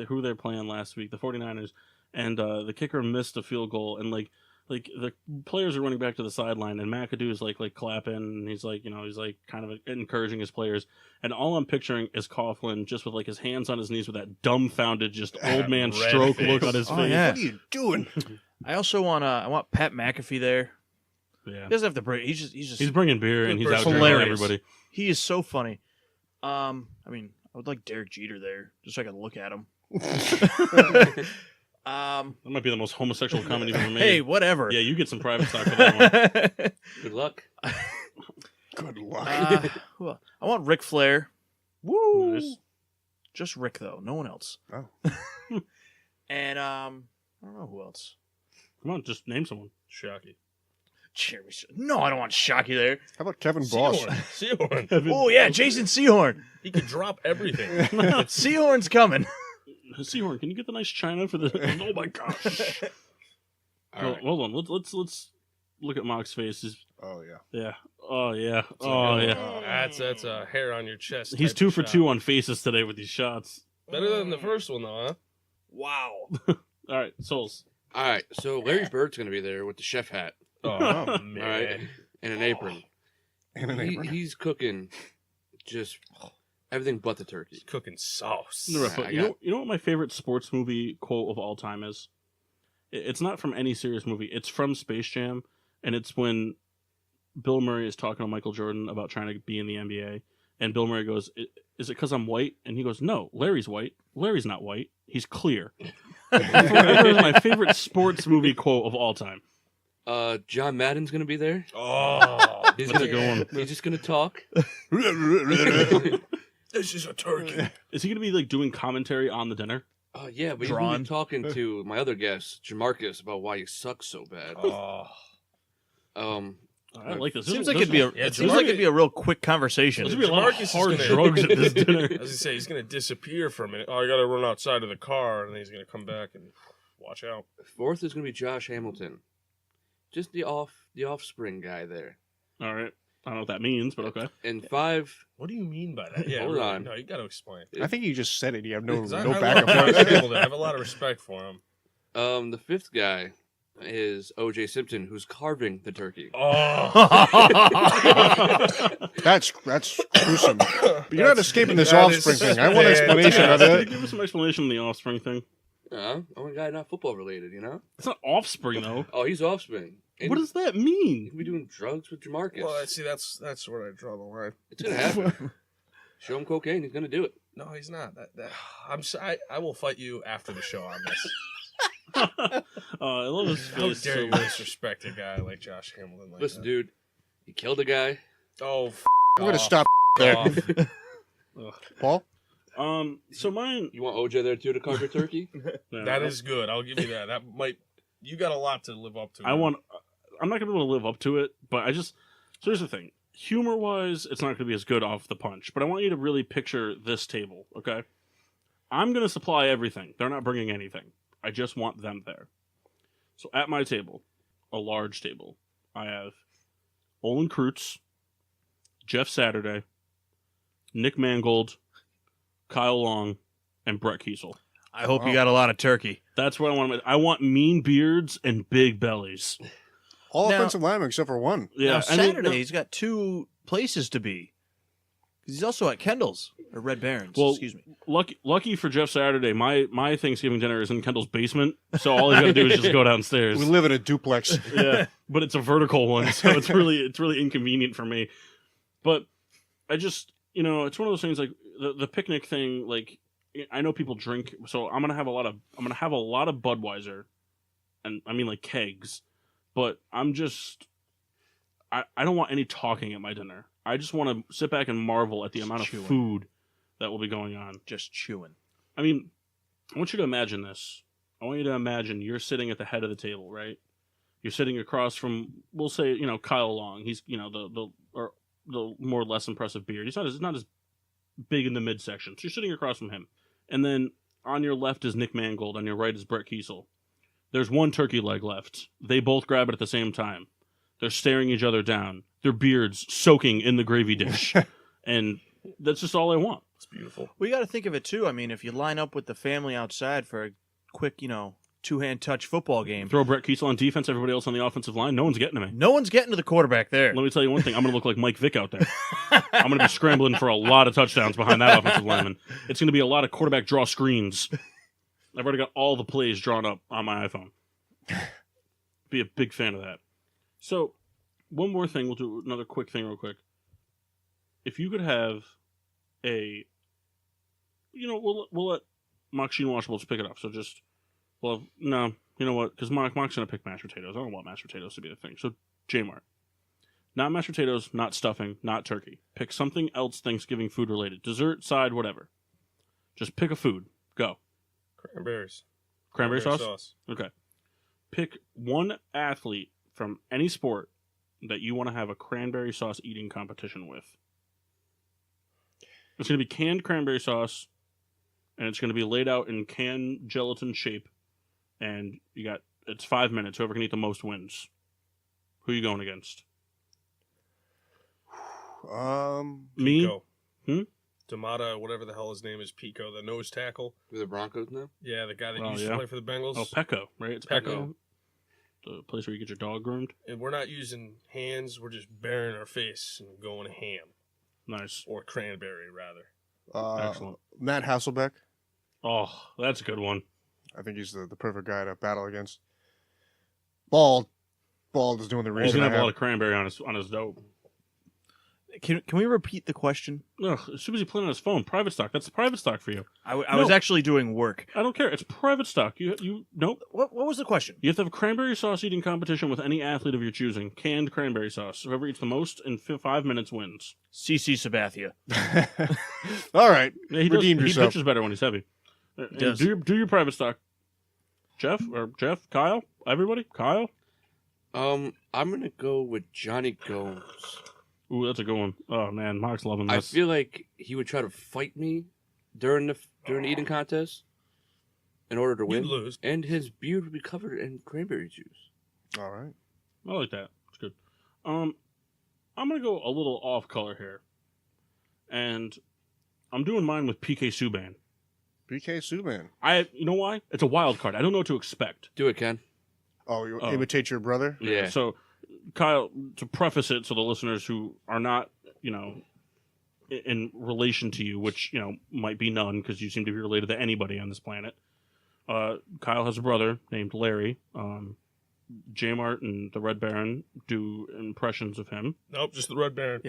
Speaker 1: who they're playing last week, the 49ers, and the kicker missed a field goal, and like the players are running back to the sideline, and McAdoo is like clapping, and he's like, he's like kind of encouraging his players, and all I'm picturing is Coughlin just with like his hands on his knees with that dumbfounded, just old man
Speaker 4: Red
Speaker 1: stroke
Speaker 4: face.
Speaker 1: look on his
Speaker 3: Oh,
Speaker 1: face.
Speaker 3: yeah.
Speaker 5: What are you doing?
Speaker 3: I also want I want Pat McAfee there.
Speaker 1: Yeah.
Speaker 3: He doesn't have to bring. He's just
Speaker 1: He's bringing beer and he's out drinking
Speaker 3: Hilarious.
Speaker 1: everybody.
Speaker 3: he is so funny. I mean, I would like Derek Jeter there just so I could look at him.
Speaker 1: That might be the most homosexual comment you've ever made.
Speaker 3: Hey, whatever.
Speaker 1: Yeah, you get some private stock for that one.
Speaker 2: Good luck.
Speaker 5: Good luck.
Speaker 3: Well, I want Ric Flair. Woo!
Speaker 1: Nice.
Speaker 3: Just Rick though, no one else.
Speaker 5: Oh.
Speaker 3: And I don't know who else.
Speaker 1: Come on, just name someone.
Speaker 4: Shocky.
Speaker 3: Jeremy. No, I don't want Shockey there.
Speaker 5: How about Kevin Boss?
Speaker 4: Seahorn.
Speaker 3: Oh yeah, Jason Sehorn.
Speaker 4: He could drop everything.
Speaker 3: Sehorn's coming.
Speaker 1: Seahorn, can you get the nice china for the? Oh my gosh!
Speaker 2: All right.
Speaker 1: Hold on, let's look at Mock's face.
Speaker 5: Oh, yeah.
Speaker 1: Yeah. Oh yeah. Oh yeah.
Speaker 4: That's a hair on your chest.
Speaker 1: He's
Speaker 4: type
Speaker 1: 2
Speaker 4: of
Speaker 1: for
Speaker 4: shot.
Speaker 1: 2 on faces today with these shots.
Speaker 4: Better than the first one, though, huh?
Speaker 3: Wow.
Speaker 1: All right, Souls.
Speaker 2: All right. So Larry Bird's going to be there with the chef hat.
Speaker 4: Oh, man.
Speaker 2: All right. And an apron.
Speaker 5: And an apron.
Speaker 2: He's cooking just everything but the turkey.
Speaker 4: He's cooking sauce.
Speaker 1: No, but
Speaker 2: I
Speaker 1: you
Speaker 2: got-
Speaker 1: know what my favorite sports movie quote of all time is? It's not from any serious movie. It's from Space Jam, and it's when Bill Murray is talking to Michael Jordan about trying to be in the NBA, and Bill Murray goes, "Is it because I'm white?" And he goes, "No, Larry's white. Larry's not white. He's clear." Forever is my favorite sports movie quote of all time.
Speaker 2: John Madden's going to be there.
Speaker 4: Oh,
Speaker 2: He's
Speaker 1: That's
Speaker 2: gonna
Speaker 1: a good one.
Speaker 2: He's just going to talk.
Speaker 4: this is a turkey.
Speaker 1: Is he going to be like doing commentary on the dinner?
Speaker 2: Yeah, but he's going to
Speaker 3: Drawn.
Speaker 2: be talking to my other guest, Jamarcus, about why he sucks so bad.
Speaker 4: Oh,
Speaker 1: I like this.
Speaker 3: Seems like it'd be a real quick conversation.
Speaker 1: There's gonna be a lot of
Speaker 4: Jamarcus
Speaker 1: hard
Speaker 4: is gonna-
Speaker 1: drugs at this dinner.
Speaker 4: As I say, he's going to disappear for a minute. Oh, I got to run outside of the car, and then he's going to come back and watch out.
Speaker 2: Fourth is going to be Josh Hamilton. Just the offspring guy there.
Speaker 1: All right. I don't know what that means, but okay.
Speaker 2: And 5,
Speaker 4: What do you mean by that? Yeah,
Speaker 2: Hold
Speaker 4: really.
Speaker 2: on.
Speaker 4: No, you got to explain.
Speaker 5: I think you just said it. You have no
Speaker 4: 'Cause I
Speaker 5: backup
Speaker 4: love
Speaker 5: for
Speaker 4: Josh
Speaker 5: it.
Speaker 4: Hamilton. I have a lot of respect for him.
Speaker 2: the 5th guy is O.J. Simpson, who's carving the turkey.
Speaker 4: Oh,
Speaker 5: That's gruesome. But you're not escaping this
Speaker 4: that
Speaker 5: offspring
Speaker 4: is
Speaker 5: thing. I want explanation of
Speaker 1: Can you
Speaker 5: it.
Speaker 1: give us some explanation on the offspring thing?
Speaker 2: Only guy not football related, you know?
Speaker 1: It's not offspring, though.
Speaker 2: Oh, he's offspring. And
Speaker 1: What does that
Speaker 2: he
Speaker 1: mean?
Speaker 2: could be doing drugs with Jamarcus.
Speaker 4: well, see, that's where I draw the line.
Speaker 2: It's going to happen. Show him cocaine, he's going to do it.
Speaker 4: No, he's not. I will fight you after the show on this.
Speaker 1: I love his
Speaker 4: How
Speaker 1: face.
Speaker 4: dare you disrespect a guy like Josh Hamilton? Like
Speaker 2: Listen,
Speaker 4: that.
Speaker 2: dude, he killed a guy.
Speaker 4: Oh,
Speaker 5: I'm going to
Speaker 4: off.
Speaker 5: stop there.
Speaker 4: Off.
Speaker 5: Paul?
Speaker 1: So mine.
Speaker 2: You want OJ there too to carve your turkey?
Speaker 4: That is good. I'll give you that. That might. You got a lot to live up to.
Speaker 1: I'm not gonna be able to live up to it, but so here's the thing. Humor wise, it's not gonna be as good off the punch. But I want you to really picture this table, okay? I'm gonna supply everything. They're not bringing anything. I just want them there. So at my table, a large table, I have Olin Kreutz, Jeff Saturday, Nick Mangold, Kyle Long, and Brett Kiesel.
Speaker 3: I hope you got a lot of turkey.
Speaker 1: That's what I want. I want mean beards and big bellies.
Speaker 5: All
Speaker 3: Now-
Speaker 5: offensive linemen except for one.
Speaker 1: Yeah,
Speaker 3: Now,
Speaker 1: I mean,
Speaker 3: Saturday, he's got 2 places to be. 'Cause he's also at Kendall's, or Red Baron's,
Speaker 1: Well,
Speaker 3: excuse me.
Speaker 1: lucky for Jeff Saturday, my Thanksgiving dinner is in Kendall's basement, so all he's got to do is just go downstairs.
Speaker 5: We live in a duplex.
Speaker 1: Yeah, but it's a vertical one, so it's really inconvenient for me. But I just, it's one of those things like the picnic thing. Like, I know people drink, so I'm gonna have a lot of Budweiser, and I mean like kegs. But I don't want any talking at my dinner. I just want to sit back and marvel at the amount of
Speaker 3: chewing.
Speaker 1: food that will be going on.
Speaker 3: Just chewing.
Speaker 1: I mean, I want you to imagine this. I want you to imagine you're sitting at the head of the table, right? You're sitting across from, we'll say, Kyle Long. He's, the more or less impressive beard. He's not as big in the midsection. So you're sitting across from him. And then on your left is Nick Mangold. On your right is Brett Kiesel. There's one turkey leg left. They both grab it at the same time. They're staring each other down. Their beards soaking in the gravy dish. And that's just all I want.
Speaker 4: It's beautiful.
Speaker 3: Well, you got to think of it, too. I mean, if you line up with the family outside for a quick, two-hand touch football game,
Speaker 1: Throw Brett Kiesel on defense, everybody else on the offensive line. No one's getting to me.
Speaker 3: no one's getting to the quarterback there.
Speaker 1: Let me tell you one thing. I'm going to look like Mike Vick out there. I'm going to be scrambling for a lot of touchdowns behind that offensive lineman. It's going to be a lot of quarterback draw screens. I've already got all the plays drawn up on my iPhone. Be a big fan of that. So, one more thing. We'll do another quick thing real quick. If you could have we'll let Maxine Washables pick it up. So just, no, you know what? Because Mark's going to pick mashed potatoes. I don't want mashed potatoes to be the thing. So, J-Mart. Not mashed potatoes, not stuffing, not turkey. Pick something else Thanksgiving food related. Dessert, side, whatever. Just pick a food. Go.
Speaker 4: Cranberries.
Speaker 1: Cranberry sauce? Okay. Pick one athlete from any sport that you want to have a cranberry sauce eating competition with. It's going to be canned cranberry sauce, and it's going to be laid out in canned gelatin shape, and it's 5 minutes. Whoever can eat the most wins. Who are you going against? Me?
Speaker 4: Pico.
Speaker 1: Hmm?
Speaker 4: Damata, whatever the hell his name is, Pico, the nose tackle.
Speaker 2: For the Broncos now?
Speaker 4: Yeah, the guy that
Speaker 1: Oh,
Speaker 4: used
Speaker 1: yeah.
Speaker 4: to play for the Bengals.
Speaker 1: Oh, Pecco, right? It's Pecco.
Speaker 4: Pecco.
Speaker 1: The place where you get your dog groomed.
Speaker 4: And we're not using hands, we're just burying our face and going ham.
Speaker 1: Nice.
Speaker 4: Or cranberry, rather.
Speaker 1: Excellent.
Speaker 5: Matt Hasselbeck.
Speaker 1: Oh, that's a good one.
Speaker 5: I think he's the perfect guy to battle against. Bald is doing the
Speaker 1: He's
Speaker 5: reason.
Speaker 1: going to have a lot of cranberry on his dope.
Speaker 3: Can we repeat the question?
Speaker 1: Ugh, as soon as he playing on his phone, private stock. That's private stock for you.
Speaker 3: I was actually doing work.
Speaker 1: I don't care. It's private stock. You nope.
Speaker 3: What was the question?
Speaker 1: You have to have a cranberry sauce eating competition with any athlete of your choosing. Canned cranberry sauce. Whoever eats the most in 5 minutes wins.
Speaker 3: CC Sabathia.
Speaker 5: All right.
Speaker 1: Yeah, he
Speaker 5: Redeemed
Speaker 1: He
Speaker 5: yourself.
Speaker 1: pitches better when he's heavy.
Speaker 3: does.
Speaker 1: Do your private stock. Jeff, Kyle, everybody, Kyle.
Speaker 2: I'm gonna go with Johnny Gomes.
Speaker 1: Ooh, that's a good one. Oh man, Mark's loving
Speaker 2: I
Speaker 1: this.
Speaker 2: feel like he would try to fight me during the eating contest in order to
Speaker 4: You'd
Speaker 2: win,
Speaker 4: lose.
Speaker 2: and his beard would be covered in cranberry juice.
Speaker 5: All right.
Speaker 1: I like that. It's good. I'm gonna go a little off color here, and I'm doing mine with PK Subban.
Speaker 5: PK Subban.
Speaker 1: You know why? It's a wild card. I don't know what to expect.
Speaker 2: Do it, Ken.
Speaker 5: Oh, you
Speaker 1: Oh.
Speaker 5: imitate your brother?
Speaker 2: Yeah.
Speaker 1: So, Kyle, to preface it, so the listeners who are not, in relation to you, which might be none, because you seem to be related to anybody on this planet. Kyle has a brother named Larry. J-Mart and the Red Baron do impressions of him.
Speaker 4: Nope, just the Red Baron.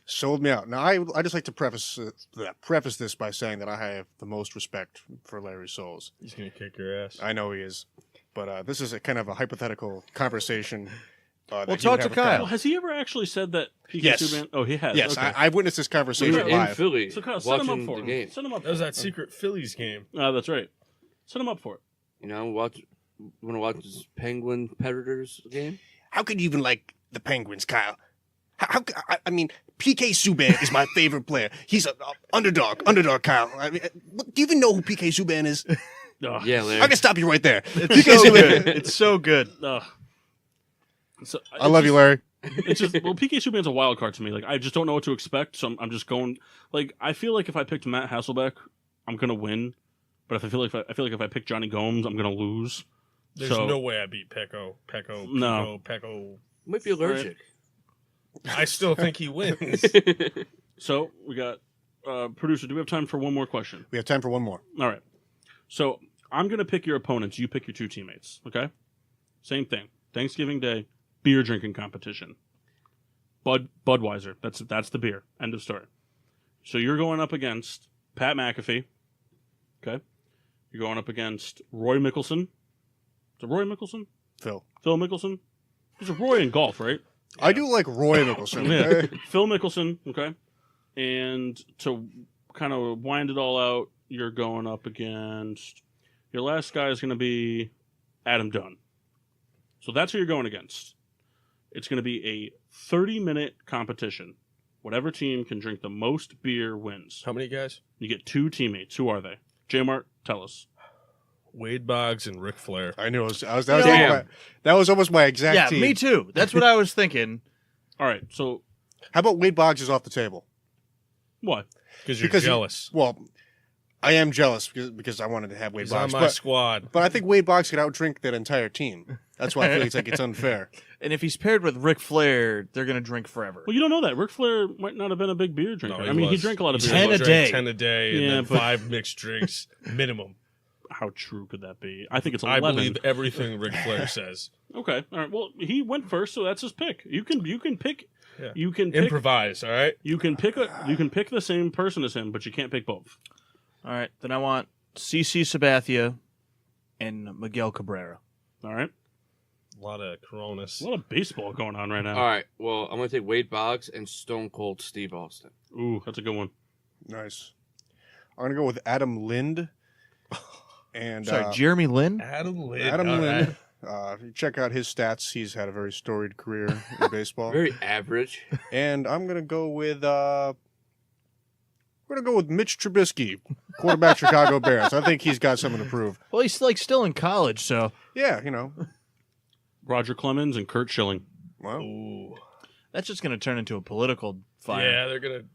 Speaker 5: Sold me out. Now, I just like to preface this by saying that I have the most respect for Larry Souls.
Speaker 4: He's gonna kick your ass.
Speaker 5: I know he is. But this is a kind of a hypothetical conversation.
Speaker 3: Well,
Speaker 5: that he
Speaker 3: talk
Speaker 5: would
Speaker 3: to
Speaker 5: have with
Speaker 3: Kyle.
Speaker 1: Well, has he ever actually said that PK
Speaker 5: Yes.
Speaker 1: Subban? Oh, he has.
Speaker 5: Yes,
Speaker 1: Okay.
Speaker 5: I've witnessed this
Speaker 2: We
Speaker 5: conversation
Speaker 2: were in
Speaker 5: live.
Speaker 2: Philly
Speaker 1: So, Kyle, set him
Speaker 2: watching
Speaker 1: up for
Speaker 2: the
Speaker 1: him.
Speaker 2: game.
Speaker 1: Set him up.
Speaker 4: That was that secret Phillies game.
Speaker 1: That's right. Set him up for it.
Speaker 2: Want to watch this Penguin Predators game?
Speaker 5: How could you even like the Penguins, Kyle? I mean, PK Subban is my favorite player. He's an underdog, Kyle. I mean, do you even know who PK Subban is?
Speaker 1: Ugh.
Speaker 2: Yeah, Larry.
Speaker 5: I can stop you right there.
Speaker 3: It's so good. It's so good.
Speaker 1: Ugh. So,
Speaker 5: I love you, Larry.
Speaker 1: It's just PK Subban's a wild card to me. Like I just don't know what to expect, so I'm just going. Like I feel like if I picked Matt Hasselbeck, I'm gonna win. But if I feel like if I pick Johnny Gomes, I'm gonna lose.
Speaker 4: There's no way I beat Pecco.
Speaker 1: No.
Speaker 4: Pecco.
Speaker 2: Might be allergic.
Speaker 4: I still think he wins.
Speaker 1: So we got producer. Do we have time for one more question?
Speaker 5: We have time for one more.
Speaker 1: All right. So I'm gonna pick your opponents. You pick your two teammates. Okay. Same thing. Thanksgiving Day beer drinking competition. Budweiser. That's the beer. End of story. So you're going up against Pat McAfee. Okay. You're going up against Roy Mickelson. Is it Roy Mickelson?
Speaker 5: Phil
Speaker 1: Mickelson? There's a Roy in golf, right?
Speaker 5: I do like Roy Mickelson.
Speaker 1: Yeah. Phil Mickelson, okay? And to kind of wind it all out, you're going up against... Your last guy is going to be Adam Dunn. So that's who you're going against. It's going to be a 30-minute competition. Whatever team can drink the most beer wins.
Speaker 4: How many guys?
Speaker 1: You get two teammates. Who are they? J-Mart, tell us.
Speaker 4: Wade Boggs and Ric Flair.
Speaker 5: I knew
Speaker 2: Damn.
Speaker 5: that was almost my exact
Speaker 3: Yeah,
Speaker 5: team.
Speaker 3: me too. That's what I was thinking.
Speaker 1: All right, so
Speaker 5: How about Wade Boggs is off the table?
Speaker 1: what?
Speaker 4: Because you're
Speaker 5: Because
Speaker 4: jealous.
Speaker 5: Well, I am jealous because I wanted to have Wade
Speaker 4: He's on
Speaker 5: Boggs.
Speaker 4: my squad.
Speaker 5: But I think Wade Boggs could outdrink that entire team. That's why I feel it's unfair.
Speaker 3: And if he's paired with Ric Flair, they're going to drink forever.
Speaker 1: Well, you don't know that. Ric Flair might not have been a big beer drinker.
Speaker 4: No,
Speaker 1: I mean, he
Speaker 4: was.
Speaker 1: drank a lot of
Speaker 4: He
Speaker 1: beer.
Speaker 3: 10 a
Speaker 4: drank
Speaker 3: day.
Speaker 4: 10 a day, and
Speaker 1: Yeah,
Speaker 4: then
Speaker 1: but-
Speaker 4: 5 mixed drinks minimum.
Speaker 1: How true could that be? I think it's
Speaker 4: I
Speaker 1: 11.
Speaker 4: believe everything Ric Flair says.
Speaker 1: Okay, all right. Well, he went first, so that's his pick. You can pick.
Speaker 4: Yeah.
Speaker 1: You can pick.
Speaker 4: Improvise, all right?
Speaker 1: You can pick the same person as him, but you can't pick both.
Speaker 3: All right, then I want CC Sabathia and Miguel Cabrera.
Speaker 1: All right.
Speaker 4: A lot of Coronas.
Speaker 1: A lot of baseball going on right now.
Speaker 2: All right. Well, I'm going to take Wade Boggs and Stone Cold Steve Austin.
Speaker 1: Ooh, that's a good one.
Speaker 5: Nice. I'm going to go with Adam Lind. And
Speaker 3: Sorry, Jeremy Lin?
Speaker 4: Adam Lind.
Speaker 5: Adam
Speaker 4: all
Speaker 5: Lind.
Speaker 4: right.
Speaker 5: If you check out his stats, he's had a very storied career in baseball.
Speaker 2: Very average.
Speaker 5: And I'm going to go with Mitch Trubisky, quarterback Chicago Bears. I think he's got something to prove.
Speaker 3: Well, he's like still in college, so
Speaker 5: Yeah, you know.
Speaker 1: Roger Clemens and Kurt Schilling.
Speaker 5: Well,
Speaker 4: Ooh.
Speaker 3: that's just going to turn into a political fire.
Speaker 4: Yeah, they're going to...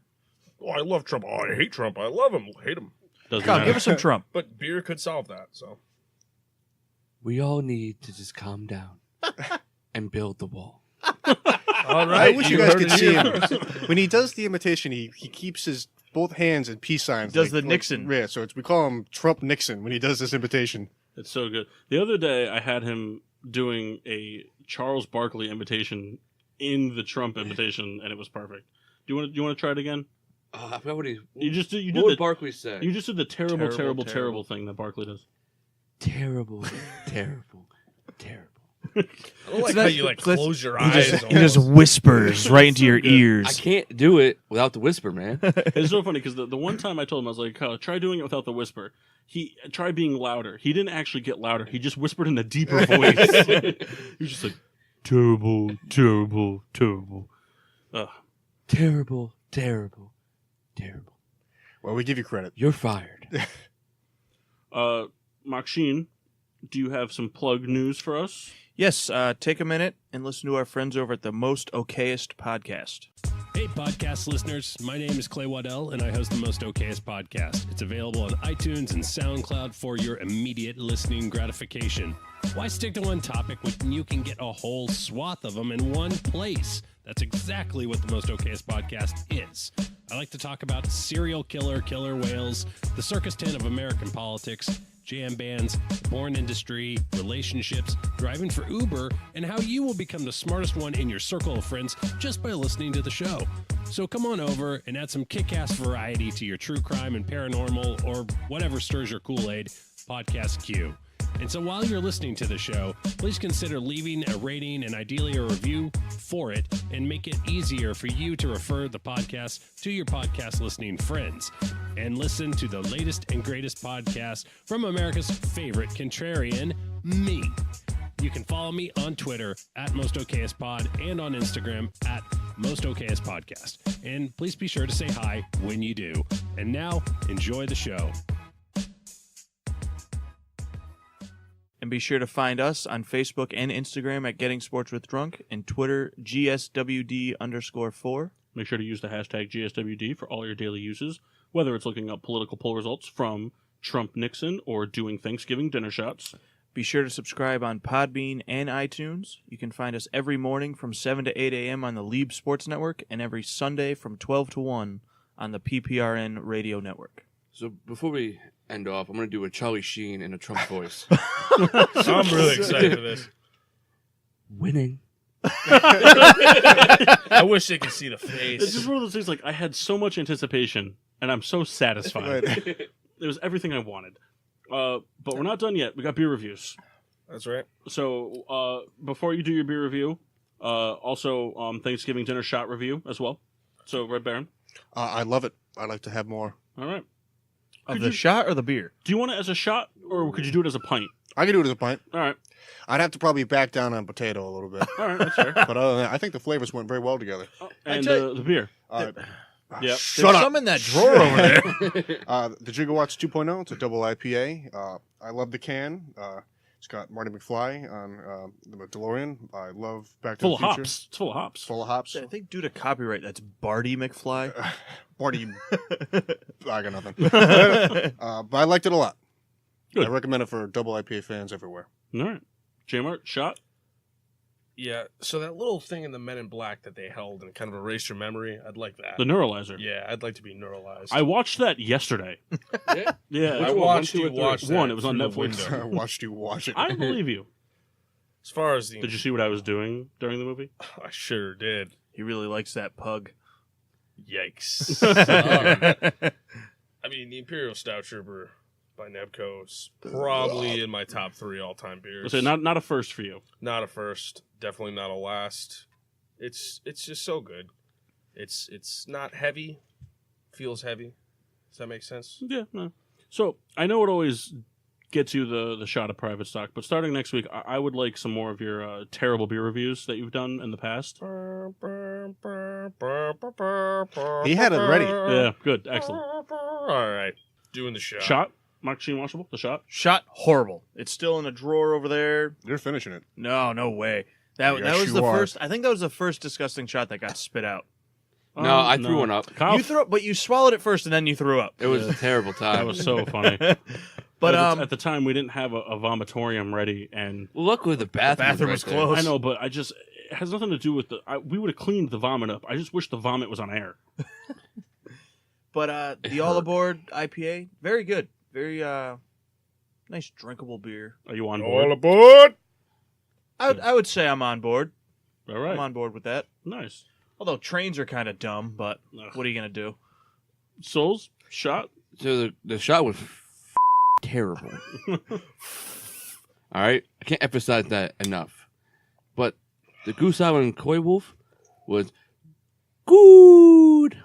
Speaker 4: Oh, I love Trump. Oh, I hate Trump. I love him. Hate him.
Speaker 1: Doesn't
Speaker 3: Kyle,
Speaker 1: matter.
Speaker 3: give us some Trump.
Speaker 4: But beer could solve that, so...
Speaker 2: We all need to just calm down and build the wall.
Speaker 4: All
Speaker 5: I
Speaker 4: right,
Speaker 5: wish you guys
Speaker 4: heard
Speaker 5: could
Speaker 4: it
Speaker 5: see
Speaker 4: here.
Speaker 5: him. When he does the imitation, he keeps his both hands in peace signs.
Speaker 3: Does the Nixon.
Speaker 5: Yeah, so we call him Trump Nixon when he does this imitation.
Speaker 1: It's so good. The other day, I had him doing a Charles Barkley imitation in the Trump imitation, and it was perfect. Do you want to try it again?
Speaker 2: I forgot what he.
Speaker 1: You just did. You
Speaker 2: what would
Speaker 1: did.
Speaker 2: Barkley say?
Speaker 1: You just did the terrible,
Speaker 3: Terrible,
Speaker 1: terrible thing that Barkley does.
Speaker 2: Terrible, terrible, terrible.
Speaker 4: I don't like
Speaker 3: So
Speaker 4: how
Speaker 3: that's-
Speaker 4: you like
Speaker 3: that's-
Speaker 4: close your
Speaker 3: He
Speaker 4: eyes.
Speaker 3: just
Speaker 4: almost.
Speaker 3: whispers right into your
Speaker 2: I
Speaker 3: ears.
Speaker 2: can't do it without the whisper, man.
Speaker 1: It's so funny because the one time I told him, I was like, Kyle, try doing it without the whisper. He tried being louder. He didn't actually get louder. He just whispered in a deeper voice. He was just like, Terrible, terrible, terrible.
Speaker 2: Terrible, terrible, terrible.
Speaker 5: Well, we give you credit.
Speaker 2: You're fired.
Speaker 1: Maxine, do you have some plug news for us?
Speaker 3: Yes, take a minute and listen to our friends over at the Most Okayest podcast.
Speaker 6: Hey, podcast listeners. My name is Clay Waddell, and I host the Most Okayest podcast. It's available on iTunes and SoundCloud for your immediate listening gratification. Why stick to one topic when you can get a whole swath of them in one place? That's exactly what the Most Okayest podcast is. I like to talk about serial killer whales, the circus tent of American politics, jam bands, porn industry, relationships, driving for Uber, and how you will become the smartest one in your circle of friends just by listening to the show. So come on over and add some kick-ass variety to your true crime and paranormal or whatever stirs your Kool-Aid podcast queue. And so while you're listening to the show, please consider leaving a rating and ideally a review for it and make it easier for you to refer the podcast to your podcast listening friends. And listen to the latest and greatest podcast from America's favorite contrarian, me. You can follow me on Twitter at MostOkayestPod and on Instagram at MostOkayestPodcast. And please be sure to say hi when you do. And now, enjoy the show.
Speaker 3: And be sure to find us on Facebook and Instagram at Getting Sports with Drunk and Twitter GSWD_4.
Speaker 1: Make sure to use the hashtag GSWD for all your daily uses, whether it's looking up political poll results from Trump-Nixon or doing Thanksgiving dinner shots.
Speaker 3: Be sure to subscribe on Podbean and iTunes. You can find us every morning from 7 to 8 a.m. on the LEEIB Sports Network and every Sunday from 12 to 1 on the PPRN Radio Network.
Speaker 2: So before we end off, I'm going to do a Charlie Sheen in a Trump voice.
Speaker 4: I'm really excited for this.
Speaker 2: Winning.
Speaker 4: I wish they could see the face.
Speaker 1: It's just one of those things, like, I had so much anticipation, and I'm so satisfied.
Speaker 5: Right.
Speaker 1: It was everything I wanted. But we're not done yet. We got beer reviews.
Speaker 4: That's right.
Speaker 1: So before you do your beer review, also Thanksgiving dinner shot review as well. So, Red Baron.
Speaker 5: I love it. I'd like to have more.
Speaker 1: All right.
Speaker 3: Of the shot or the beer?
Speaker 1: Do you want it as a shot, or could you do it as a pint?
Speaker 5: I could do it as a pint.
Speaker 1: All right.
Speaker 5: I'd have to probably back down on potato a little bit.
Speaker 1: All right, that's fair.
Speaker 5: But other than that, I think the flavors went very well together.
Speaker 1: And
Speaker 3: tell
Speaker 1: the beer.
Speaker 5: Yep.
Speaker 1: Yep.
Speaker 5: Shut
Speaker 3: There's
Speaker 5: up.
Speaker 3: some in that drawer over there.
Speaker 5: The Gigawatts 2.0. It's a double IPA. I love the can. It's got Marty McFly on the DeLorean. I love Back to
Speaker 1: Full
Speaker 5: the
Speaker 1: of
Speaker 5: Future.
Speaker 1: hops. It's full of hops.
Speaker 5: Full of hops.
Speaker 3: I think due to copyright, that's Barty McFly.
Speaker 5: Marty. I got nothing. But I liked it a lot.
Speaker 1: Good.
Speaker 5: I recommend it for double IPA fans everywhere.
Speaker 1: All right. J-Mart, shot?
Speaker 4: Yeah, so that little thing in the Men in Black that they held and kind of erased your memory, I'd like that.
Speaker 1: The Neuralizer.
Speaker 4: Yeah, I'd like to be neuralized.
Speaker 1: I watched that yesterday.
Speaker 2: Yeah.
Speaker 1: Yeah.
Speaker 4: I
Speaker 1: it's
Speaker 4: watched
Speaker 2: one, two,
Speaker 4: you
Speaker 2: or three?
Speaker 4: watch that
Speaker 1: One, it was on
Speaker 4: through the
Speaker 1: Netflix.
Speaker 4: window.
Speaker 5: I watched you watch it.
Speaker 1: I believe you.
Speaker 4: As far as the...
Speaker 1: Did you see what I was doing during the movie?
Speaker 4: I sure did.
Speaker 3: He really likes that pug.
Speaker 4: Yikes. I mean, the Imperial Stout Trooper by Nebco is probably in my top 3 all-time beers.
Speaker 1: So not a first for you.
Speaker 4: Not a first, definitely not a last. It's just so good. It's not heavy, feels heavy. Does that make sense?
Speaker 1: Yeah. No. So I know it always gets you the shot of private stock, but starting next week, I would like some more of your terrible beer reviews that you've done in the past.
Speaker 5: He had it ready.
Speaker 1: Yeah, good, excellent.
Speaker 4: All right, doing the shot.
Speaker 1: Shot, Maxine Washable, the shot.
Speaker 3: Shot horrible. It's still in a drawer over there.
Speaker 5: You're finishing it.
Speaker 3: No way. That
Speaker 5: Yes,
Speaker 3: was
Speaker 5: you
Speaker 3: the
Speaker 5: are.
Speaker 3: first. I think that was the first disgusting shot that got spit out.
Speaker 2: No, I threw one up.
Speaker 1: Kyle,
Speaker 3: But you swallowed it first and then you threw up.
Speaker 2: It was a terrible time.
Speaker 1: that was so funny.
Speaker 3: But
Speaker 1: at the time, we didn't have a vomitorium ready, and
Speaker 2: Well, luckily the bathroom,
Speaker 3: was
Speaker 2: right there.
Speaker 3: closed.
Speaker 1: I know, but it has nothing to do with we would have cleaned the vomit up. I just wish the vomit was on air.
Speaker 3: But the All Aboard IPA, very good. Very nice drinkable beer.
Speaker 1: Are you on
Speaker 4: All
Speaker 1: board?
Speaker 4: aboard!
Speaker 3: I would say I'm on board.
Speaker 1: All right,
Speaker 3: I'm on board with that.
Speaker 1: nice.
Speaker 3: Although trains are kind of dumb, but
Speaker 1: Ugh.
Speaker 3: what are you going to do?
Speaker 1: Souls shot.
Speaker 2: So the shot was terrible. All right, I can't emphasize that enough. But the Goose Island Koi Wolf was good.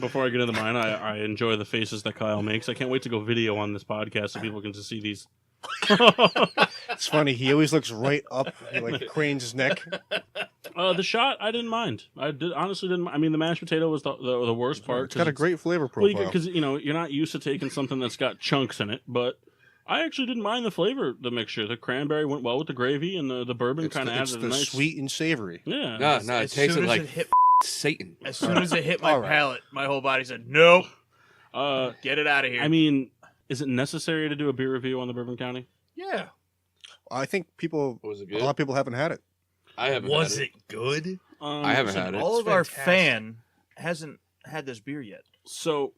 Speaker 1: Before I get into mine, I enjoy the faces that Kyle makes. I can't wait to go video on this podcast so people can just see these
Speaker 5: It's funny. He always looks right up, he, like cranes his neck.
Speaker 1: The shot, I didn't mind. Honestly didn't. I mean, the mashed potato was the worst part.
Speaker 5: It's got a great flavor profile.
Speaker 1: Because you're not used to taking something that's got chunks in it, but I actually didn't mind the flavor, the mixture. The cranberry went well with the gravy, and the bourbon kind of added a nice
Speaker 5: sweet and savory.
Speaker 1: Yeah.
Speaker 2: No, it
Speaker 3: As
Speaker 2: tasted
Speaker 3: soon as
Speaker 2: like
Speaker 3: it hit,
Speaker 2: Satan.
Speaker 3: as soon as it hit my
Speaker 5: All right.
Speaker 3: palate, my whole body said, "Nope, get it out of here."
Speaker 1: I mean, is it necessary to do a beer review on the Bourbon County?
Speaker 3: yeah.
Speaker 5: I think
Speaker 2: Was it
Speaker 5: a
Speaker 2: good?
Speaker 5: lot of people haven't had it.
Speaker 2: I haven't.
Speaker 7: Was
Speaker 2: had
Speaker 7: it good?
Speaker 2: I haven't had it.
Speaker 3: All
Speaker 7: It's
Speaker 3: of our
Speaker 7: fantastic.
Speaker 3: fan hasn't had this beer yet.
Speaker 1: So,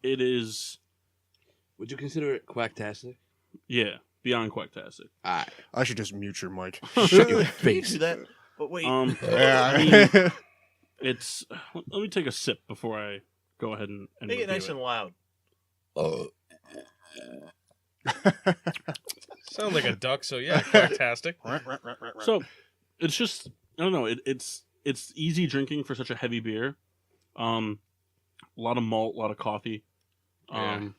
Speaker 1: it is,
Speaker 2: Would you consider it quacktastic?
Speaker 1: yeah, beyond quacktastic.
Speaker 2: Alright.
Speaker 5: I should just mute your mic.
Speaker 2: Shut your
Speaker 3: You
Speaker 2: face.
Speaker 3: do that, but wait.
Speaker 5: Yeah.
Speaker 1: It's. Let me take a sip before I go ahead and
Speaker 3: Make it
Speaker 1: review
Speaker 3: nice and loud.
Speaker 4: Sound like a duck, so yeah, fantastic.
Speaker 1: So, it's just, I don't know. It's easy drinking for such a heavy beer. A lot of malt, a lot of coffee. I'm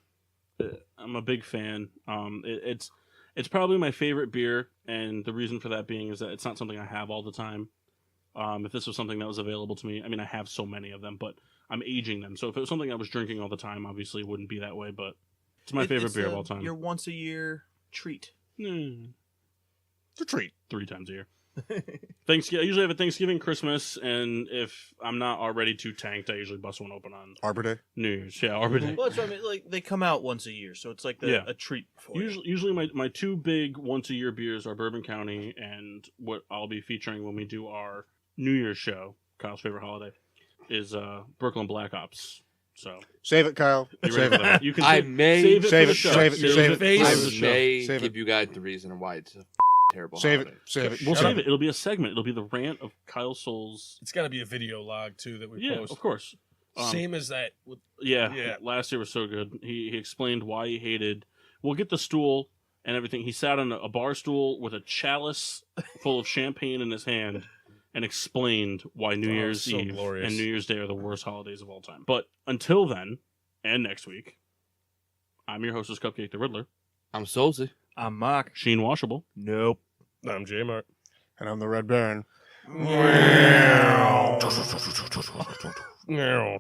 Speaker 1: a big fan. It's probably my favorite beer, and the reason for that being is that it's not something I have all the time. If this was something that was available to me, I mean, I have so many of them, but I'm aging them. So if it was something I was drinking all the time, obviously it wouldn't be that way, but it's my favorite beer of all time.
Speaker 3: Your once a year treat.
Speaker 5: It's a treat.
Speaker 1: 3 times a year. Thanksgiving. I usually have a Thanksgiving, Christmas, and if I'm not already too tanked, I usually bust one open on
Speaker 5: Arbor Day.
Speaker 1: New Year's. Yeah, Arbor Day.
Speaker 3: Well, that's what I mean. Like they come out once a year, so it's like a treat. For you.
Speaker 1: Usually my 2 big once a year beers are Bourbon County, and what I'll be featuring when we do our New Year's show, Kyle's favorite holiday, is Brooklyn Black Ops. So
Speaker 5: Save it, Kyle.
Speaker 1: you
Speaker 5: Save
Speaker 1: ready
Speaker 5: it.
Speaker 1: for that? You can
Speaker 2: I
Speaker 1: save,
Speaker 2: may-
Speaker 1: save it
Speaker 5: Save
Speaker 1: for the
Speaker 5: it,
Speaker 1: show.
Speaker 5: save it, save it.
Speaker 1: for the
Speaker 2: I
Speaker 1: show.
Speaker 2: may
Speaker 5: Save
Speaker 2: give you guys the reason why it's a terrible
Speaker 5: Save it.
Speaker 2: holiday.
Speaker 5: Save it.
Speaker 1: We'll
Speaker 5: Shut
Speaker 1: save
Speaker 5: up.
Speaker 1: it. It'll be a segment. It'll be the rant of Kyle Souls.
Speaker 4: It's got to be a video log too that we
Speaker 1: Yeah,
Speaker 4: post.
Speaker 1: of course.
Speaker 4: Same as that. With,
Speaker 1: Yeah,
Speaker 4: Yeah.
Speaker 1: last year was so good. He explained why he hated. We'll get the stool and everything. He sat on a bar stool with a chalice full of champagne in his hand and explained why New Year's
Speaker 4: so
Speaker 1: Eve
Speaker 4: glorious.
Speaker 1: and New Year's Day are the worst holidays of all time. But until then, and next week, I'm your hostess, Cupcake the Riddler,
Speaker 2: I'm Solzy.
Speaker 3: I'm Mark.
Speaker 1: Sheen Washable.
Speaker 3: Nope.
Speaker 4: I'm J Mart.
Speaker 5: And I'm the Red Baron.
Speaker 4: Yeah.